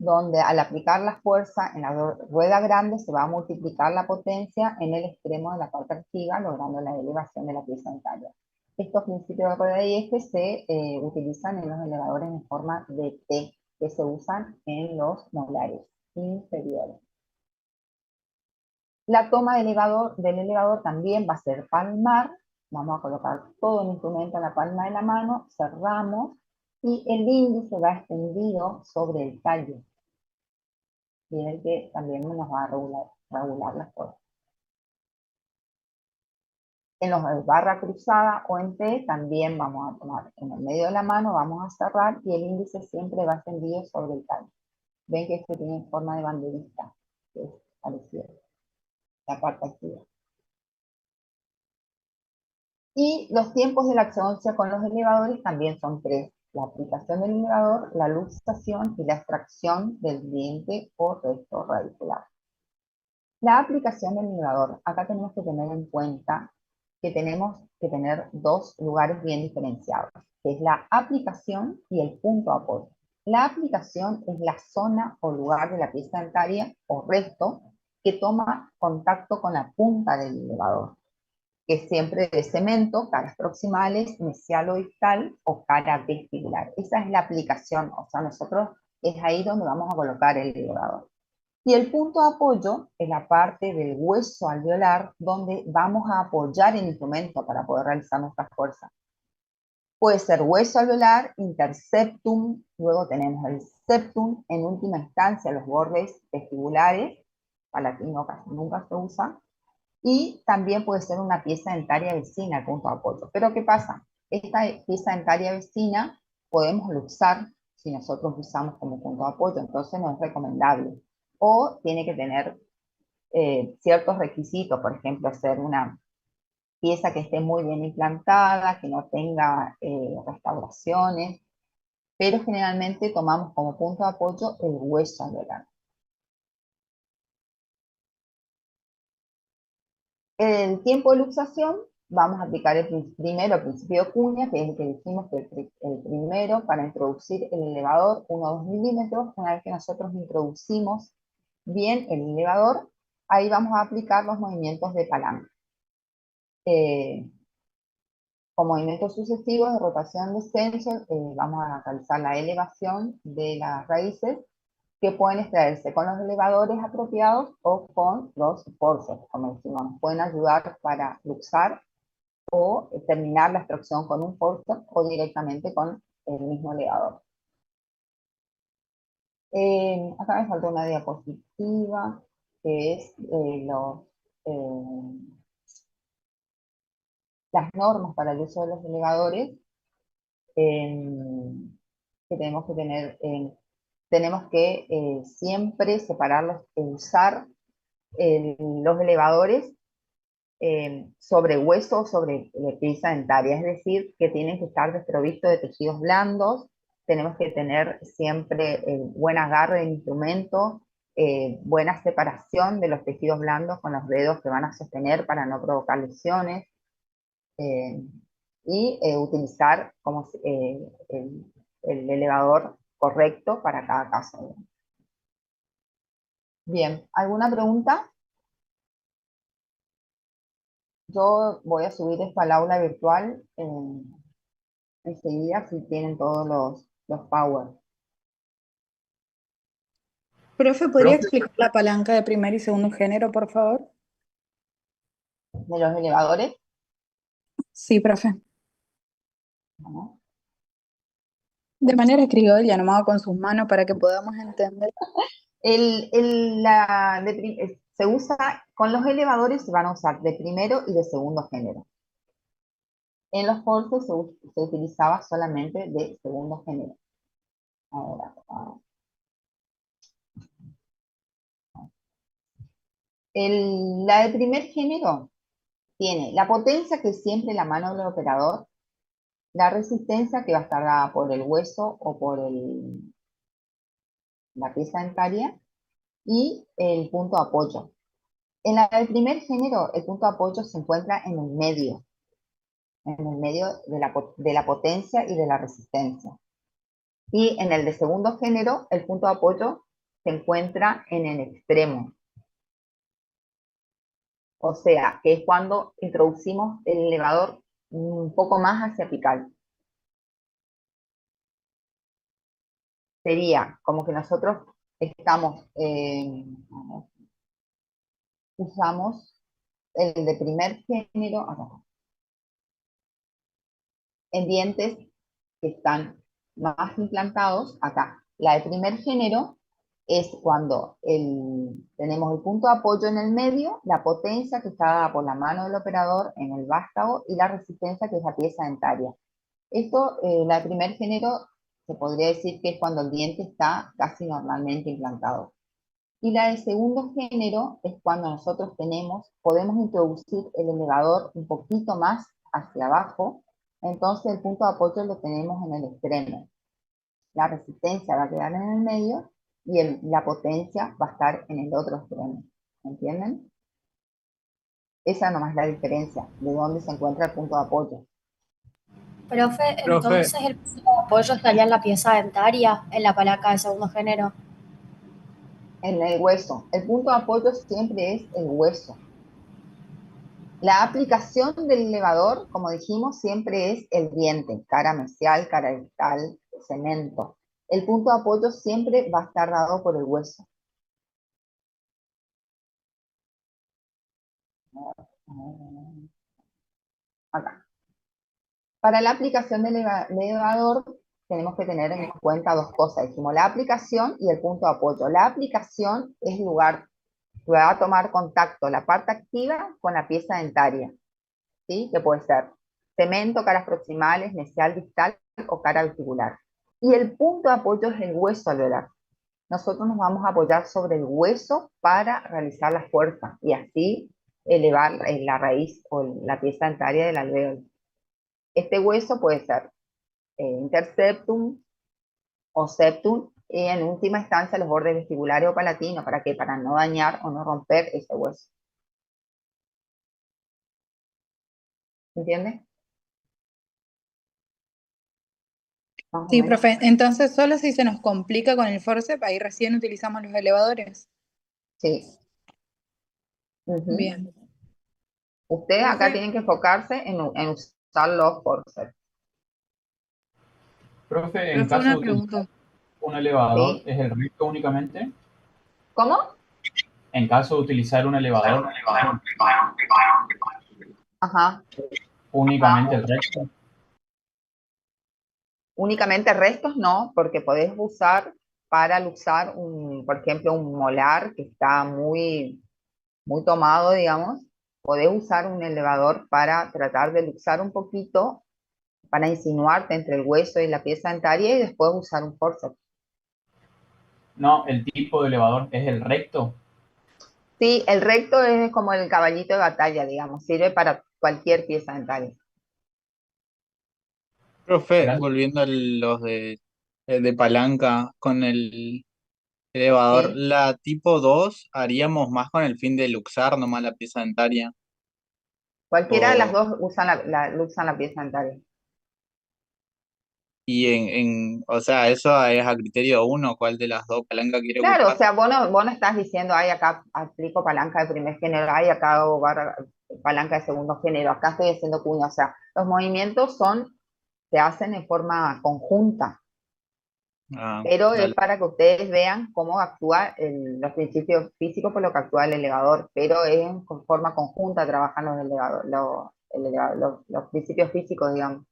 donde al aplicar la fuerza en la rueda grande se va a multiplicar la potencia en el extremo de la parte activa, logrando la elevación de la pieza dentaria. Estos principios de rueda y eje se utilizan en los elevadores en forma de T, que se usan en los molares inferiores. La toma del elevador también va a ser palmar. Vamos a colocar todo el instrumento en la palma de la mano, cerramos, y el índice va extendido sobre el tallo, y es el que también nos va a regular la fuerza. En los de barra cruzada o en T también vamos a tomar en el medio de la mano, vamos a cerrar, y el índice siempre va extendido sobre el tallo. Ven que este tiene forma de banderita, que es parecido, la parte activa. Y los tiempos de la ortodoncia con los elevadores también son 3. La aplicación del elevador, la luxación y la extracción del diente o resto radicular. La aplicación del elevador. Acá tenemos que tener en cuenta que tenemos que tener dos lugares bien diferenciados, que es la aplicación y el punto de apoyo. La aplicación es la zona o lugar de la pieza dentaria o resto que toma contacto con la punta del elevador. que es siempre de cemento, caras proximales, mesial o distal o cara vestibular. Esa es la aplicación, o sea, nosotros es ahí donde vamos a colocar el elevador. Y el punto de apoyo es la parte del hueso alveolar donde vamos a apoyar el instrumento para poder realizar nuestras fuerzas. Puede ser hueso alveolar, interseptum, luego tenemos el septum, en última instancia los bordes vestibulares, palatino casi nunca se usa, y también puede ser una pieza dentaria vecina, el punto de apoyo. Pero ¿qué pasa? Esta pieza dentaria vecina podemos luxar si nosotros usamos como punto de apoyo, entonces no es recomendable. O tiene que tener ciertos requisitos, por ejemplo, hacer una pieza que esté muy bien implantada, que no tenga restauraciones, pero generalmente tomamos como punto de apoyo el hueso alveolar. El tiempo de luxación, vamos a aplicar primero el principio de cuña, que es el que dijimos que el primero para introducir el elevador, 1 o 2 milímetros. Una vez que nosotros introducimos bien el elevador, ahí vamos a aplicar los movimientos de palanca. Con movimientos sucesivos de rotación descenso, vamos a realizar la elevación de las raíces que pueden extraerse con los elevadores apropiados o con los forceps, como decimos, nos pueden ayudar para luxar o terminar la extracción con un forceps o directamente con el mismo elevador. Acá me falta una diapositiva que es las normas para el uso de los elevadores que tenemos que tener. Tenemos que siempre separarlos, usar los elevadores sobre hueso o sobre pieza dentaria, es decir, que tienen que estar desprovistos de tejidos blandos. Tenemos que tener siempre buen agarre del instrumento, buena separación de los tejidos blandos con los dedos que van a sostener para no provocar lesiones, y utilizar como, el elevador correcto para cada caso. Bien, ¿alguna pregunta? Yo voy a subir esto al aula virtual enseguida si tienen todos los power. Profe, ¿podría Profe, explicar la palanca de primer y segundo género, por favor? De los elevadores, Sí, profe. ¿no? De manera criolla, nomás con sus manos para que podamos entender. Se usa, con los elevadores se van a usar de primero y de segundo género. En los forces se utilizaba solamente de segundo género. Ahora, la de primer género tiene la potencia, que es siempre la mano del operador, la resistencia, que va a estar dada por el hueso o por la pieza dentaria, y el punto de apoyo. En la del primer género, el punto de apoyo se encuentra en el medio de la potencia y de la resistencia. Y en el de segundo género, el punto de apoyo se encuentra en el extremo. O sea, que es cuando introducimos el elevador un poco más hacia apical. Sería como que nosotros estamos, usamos el de primer género, acá, en dientes que están más implantados acá. La de primer género es cuando tenemos el punto de apoyo en el medio, la potencia que está dada por la mano del operador en el vástago y la resistencia que es la pieza dentaria. Esto, la de primer género, se podría decir que es cuando el diente está casi normalmente implantado. Y la de segundo género es cuando nosotros podemos introducir el elevador un poquito más hacia abajo, entonces el punto de apoyo lo tenemos en el extremo. La resistencia va a quedar en el medio y la potencia va a estar en el otro extremo. ¿Entienden? Esa nomás es la diferencia de dónde se encuentra el punto de apoyo. Profe, profe, entonces el punto de apoyo estaría en la pieza dentaria, en la palanca de segundo género. En el hueso. El punto de apoyo siempre es el hueso. La aplicación del elevador, como dijimos, siempre es el diente, cara mesial, cara distal, cemento. El punto de apoyo siempre va a estar dado por el hueso. Acá. Para la aplicación del elevador tenemos que tener en cuenta dos cosas. Dijimos la aplicación y el punto de apoyo. La aplicación es el lugar que va a tomar contacto la parte activa con la pieza dentaria, ¿sí? Que puede ser cemento, caras proximales, mesial, distal o cara vestibular. Y el punto de apoyo es el hueso alveolar. Nosotros nos vamos a apoyar sobre el hueso para realizar la fuerza y así elevar la raíz o la pieza dentaria del alvéolo. Este hueso puede ser interseptum o septum y en última instancia los bordes vestibulares o palatinos. ¿Para qué? Para no dañar o no romper ese hueso. ¿Entiendes? Más o Sí, menos. profe. Entonces, solo si se nos complica con el forceps, ahí recién utilizamos los elevadores. Sí. Ujú. Bien. Ustedes acá Profe, tienen que enfocarse en usar los forceps. Profe, en profe, caso una de utilizar pregunta. un elevador, ¿Sí? ¿es el recto únicamente? ¿Cómo? En caso de utilizar un elevador, Ajá. únicamente el recto. Únicamente restos no, porque podés usar para luxar, por ejemplo, un molar que está muy tomado, digamos. Podés usar un elevador para tratar de luxar un poquito, para insinuarte entre el hueso y la pieza dentaria y después usar un forceps. No, el tipo de elevador es el recto. Sí, el recto es como el caballito de batalla, digamos, sirve para cualquier pieza dentaria. Profe, Gracias. volviendo a los de palanca con el elevador, ¿Sí? la tipo 2 haríamos más con el fin de luxar nomás la pieza dentaria. Cualquiera de las O, dos luxan la pieza dentaria. y o sea, eso es a criterio de uno, cuál de las dos palancas quiere Claro, o ocupar. sea, vos no estás diciendo, ay, acá aplico palanca de primer género, ay, acá hago palanca de segundo género, acá estoy haciendo cuña, o sea, los movimientos se hacen en forma conjunta, Ah, pero es dale. para que ustedes vean cómo actúa los principios físicos por lo que actúa el elevador, pero es en forma conjunta, trabajan los elevadores, los principios físicos, digamos.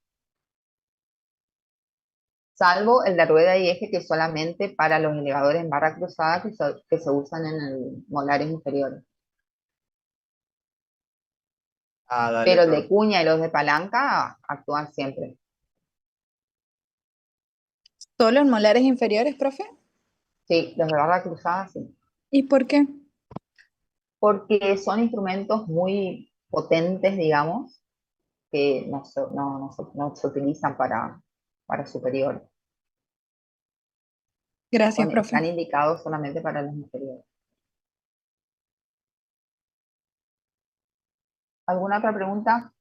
Salvo el de rueda y eje que es solamente para los elevadores en barra cruzada que se usan en el molares inferiores. Ah, dale, Pero el de profe. cuña y los de palanca actúan siempre. ¿Solo en molares inferiores, profe? Sí, los de barra cruzada sí. ¿Y por qué? Porque son instrumentos muy potentes, digamos, que no se utilizan para superiores. Gracias, profe. Están indicados solamente para los inferiores. ¿Alguna otra pregunta?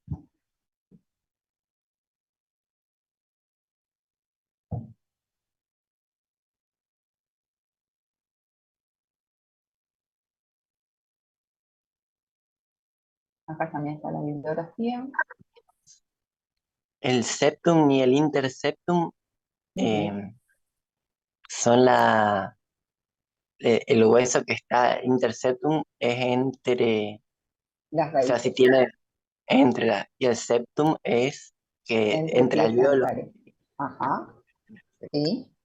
Acá también está la bibliografía. El septum y el interseptum Ujú. son el hueso que está interseptum es entre, Las o sea, si raíces, tiene y el septum es que entre entre pieza alvéolos. dentaria. Ajá, sí.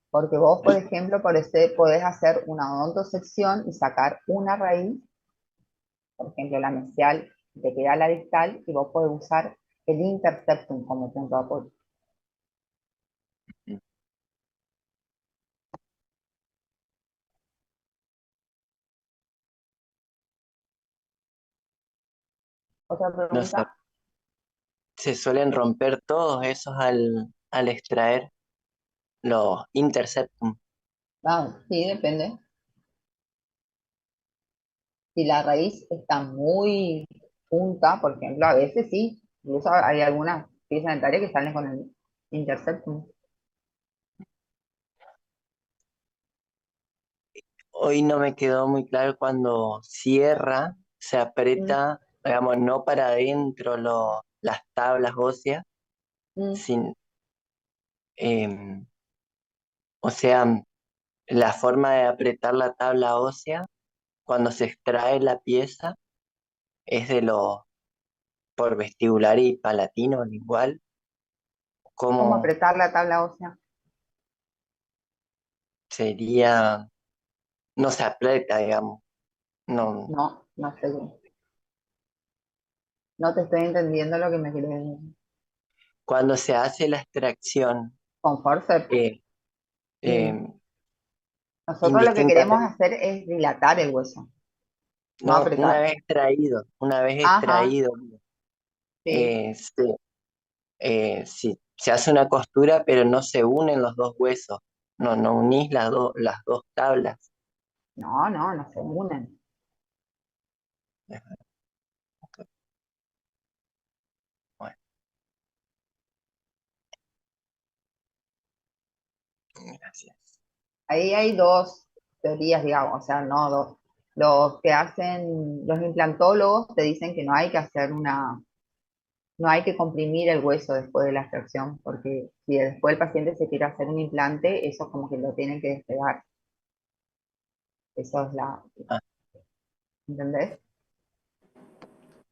Porque vos, por ejemplo, podés hacer una odontosección y sacar una raíz, por ejemplo, la mesial, te queda la distal, y vos podés usar el interseptum como punto de apoyo. ¿Otra No sé, pregunta? se suelen romper todos esos al extraer los interseptum. Ah, sí, depende. Si la raíz está muy junta, por ejemplo, a veces sí, incluso hay algunas piezas dentarias que salen con el interseptum. Hoy no me quedó muy claro cuando cierra, se Mm. aprieta digamos, no para adentro las tablas óseas, Mm, sin, em, o sea, la forma de apretar la tabla ósea cuando se extrae la pieza es por vestibular y palatino, igual, ¿Cómo como apretar la tabla ósea? sería, no se aprieta, digamos, no, No, no sé. No te estoy entendiendo lo que me quieres decir. cuando se hace la extracción, Con forceps. eh, Mm. em, Nosotros lo que queremos indistintamente, hacer es dilatar el hueso, no no, apretar. una vez Ajá, extraído, sí. sí, se hace una costura, pero no se unen los dos huesos, no unís las dos tablas. No, no, no se unen. Bueno, gracias. Ahí hay dos teorías, digamos, o sea, no dos. Los que hacen, los implantólogos te dicen que no hay que hacer no hay que comprimir el hueso después de la extracción, porque si después el paciente se quiere hacer un implante, eso como que lo tienen que despegar. Eso es Ah, ¿entendés?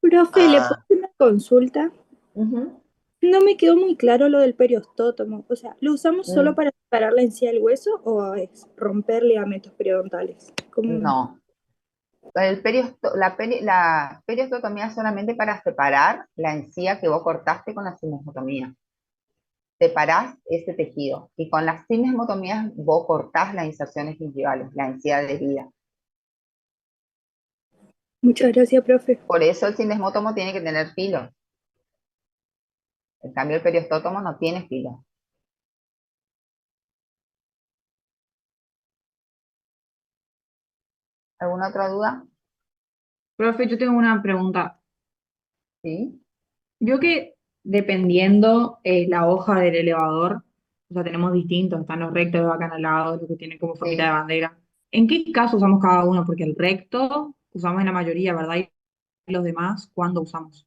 Profe, ¿le puedo ah, hacer una consulta? Ujú. No me quedó muy claro lo del periostótomo. O sea, ¿lo usamos solo Mm, para separar la encía del hueso o es romper ligamentos periodontales? ¿Cómo? no. La periostotomía es solamente para separar la encía que vos cortaste con la sigmoidectomía. Separás ese tejido y con las sigmoidectomías vos cortás las inserciones gingivales, la encía adherida. Muchas gracias, profe. Por eso el sigmoidectomo tiene que tener filo. En cambio el periostótomo no tiene filo. ¿Alguna otra duda? Profe, yo tengo una pregunta. Sí. Vio que dependiendo la hoja del elevador, o sea, tenemos distintos, están los rectos, los acanalados, los que tienen como formita de Sí. bandera. ¿En qué caso usamos cada uno? Porque el recto usamos en la mayoría, ¿verdad? Y los demás, ¿cuándo usamos?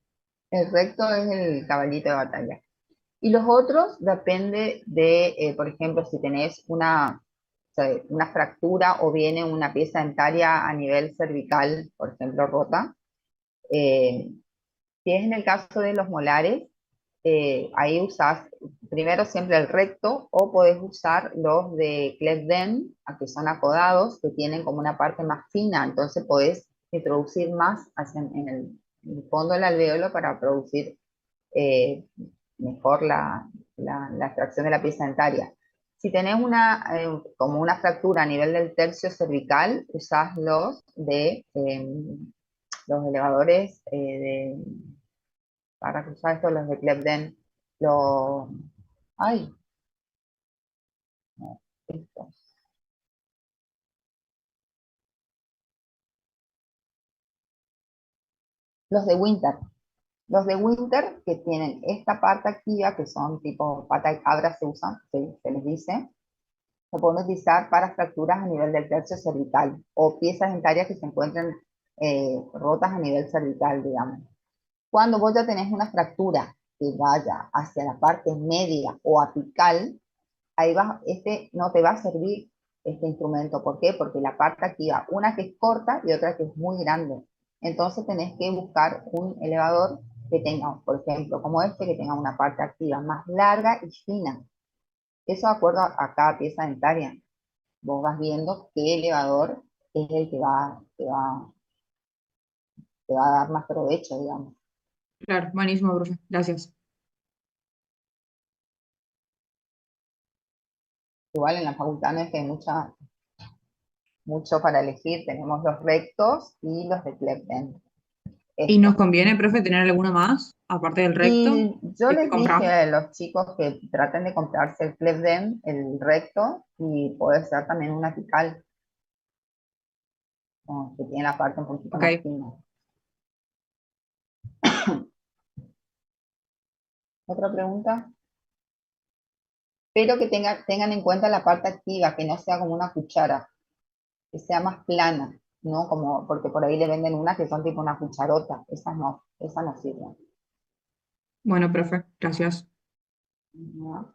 El recto es el caballito de batalla. Y los otros depende de, por ejemplo, si tenés una fractura o viene una pieza dentaria a nivel cervical, por ejemplo, rota. eh, si es en el caso de los molares, ahí usás primero siempre el recto o podés usar los de Cleft-Den, que son acodados, que tienen como una parte más fina, entonces podés introducir más en el fondo del alvéolo para producir eh, mejor la extracción de la pieza dentaria. Si tenés como una fractura a nivel del tercio cervical, usás los elevadores para cruzar esto, los de Clebden, los, ay, no, estos, los de Winter. Los de Winter que tienen esta parte activa, que son tipo pata de cabra, se usan, se les dice, se pueden utilizar para fracturas a nivel del tercio cervical o piezas dentarias que se encuentren rotas a nivel cervical, digamos. Cuando vos ya tenés una fractura que vaya hacia la parte media o apical, ahí no te va a servir este instrumento. ¿Por qué? Porque la parte activa, una que es corta y otra que es muy grande. Entonces tenés que buscar un elevador que tenga, por ejemplo, como este, que tenga una parte activa más larga y fina. Eso de acuerdo a cada pieza dentaria. Vos vas viendo qué elevador es el que te va a dar más provecho, digamos. Claro, buenísimo, profe. Gracias. Igual en la facultad no es que hay mucho para elegir, tenemos los rectos y los de Clepten. ¿Y nos Esto. conviene, profe, tener alguno más, aparte del recto? Y yo ¿Este les dije compramos? a los chicos que traten de comprarse el Clepten, el recto, y puede ser también un apical, que tiene la parte un poquito más Ok. fina. ¿Otra pregunta? Pero que tengan en cuenta la parte activa, que no sea como una cuchara, que sea más plana, no como, porque por ahí le venden unas que son tipo una cucharota, esas no sirven. Bueno, profe, gracias. ¿No?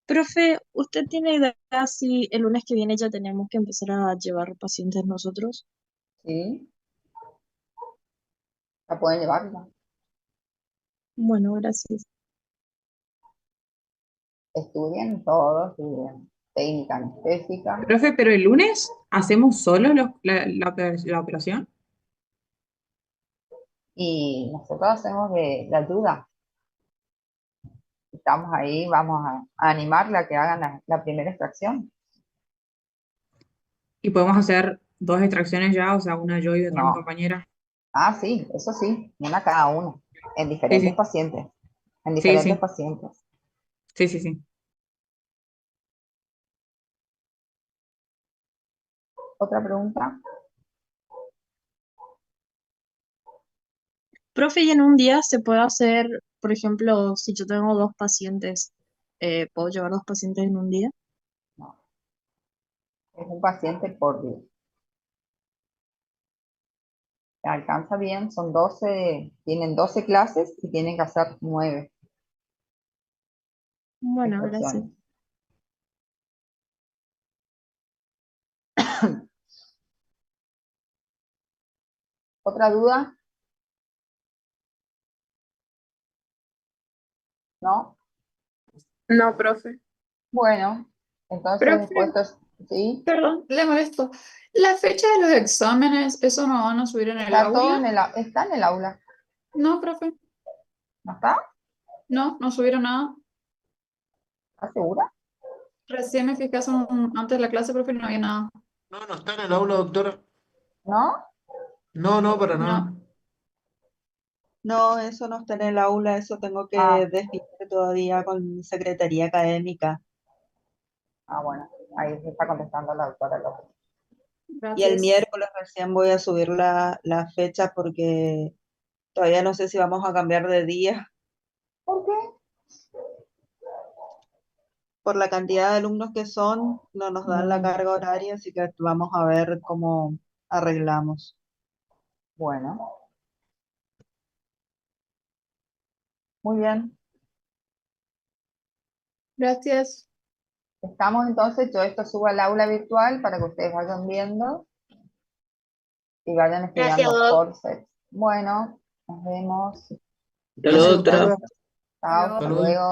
Profe, ¿usted tiene idea si el lunes que viene ya tenemos que empezar a llevar pacientes nosotros? Sí, la pueden llevarla. Bueno, gracias. Estudien todo, estudien técnica anestésica. Profe, pero el lunes hacemos solo la operación. Y nosotros hacemos de ayuda. Estamos ahí, vamos a animarla a que hagan la primera extracción. Y podemos hacer 2 extracciones ya, o sea, una yo y otra mi No. compañera. Ah, sí, eso sí, una cada uno, en Sí, diferentes sí, pacientes, en sí, diferentes sí, pacientes. sí, sí, sí. ¿Otra pregunta? Profe, ¿y en un día se puede hacer, por ejemplo, si yo tengo 2 pacientes, ¿puedo llevar 2 pacientes en un día? No, es un paciente por día. Se alcanza bien, son 12, tienen 12 clases y tienen que hacer 9 Bueno, gracias. extracciones. ¿Otra duda? ¿No? No, profe. Bueno, entonces, Profe, puestos, ¿sí? perdón, le molesto. La fecha de los exámenes, ¿eso no van a subir en el Está todo aula? está en el aula, No, profe. ¿no está? No subieron nada. ¿Estás segura? Recién me fijé antes de la clase, profe, y no había nada. No, no está en el aula, doctora. ¿No? No, no, para nada. No. No, eso no está en el aula, eso tengo que Ah, definir todavía con Secretaría Académica. bueno, ahí se está contestando la doctora López. Y el Gracias. miércoles recién voy a subir la fecha porque todavía no sé si vamos a cambiar de día ¿Por qué? por la cantidad de alumnos que son, no nos dan la carga horaria, así que vamos a ver cómo arreglamos. Bueno, muy bien. Gracias. Estamos entonces, yo esto subo al aula virtual para que ustedes vayan viendo y vayan Gracias, estudiando Doc. por sets. Bueno, nos vemos. Gracias, doctora. Chao, hasta Salud. luego.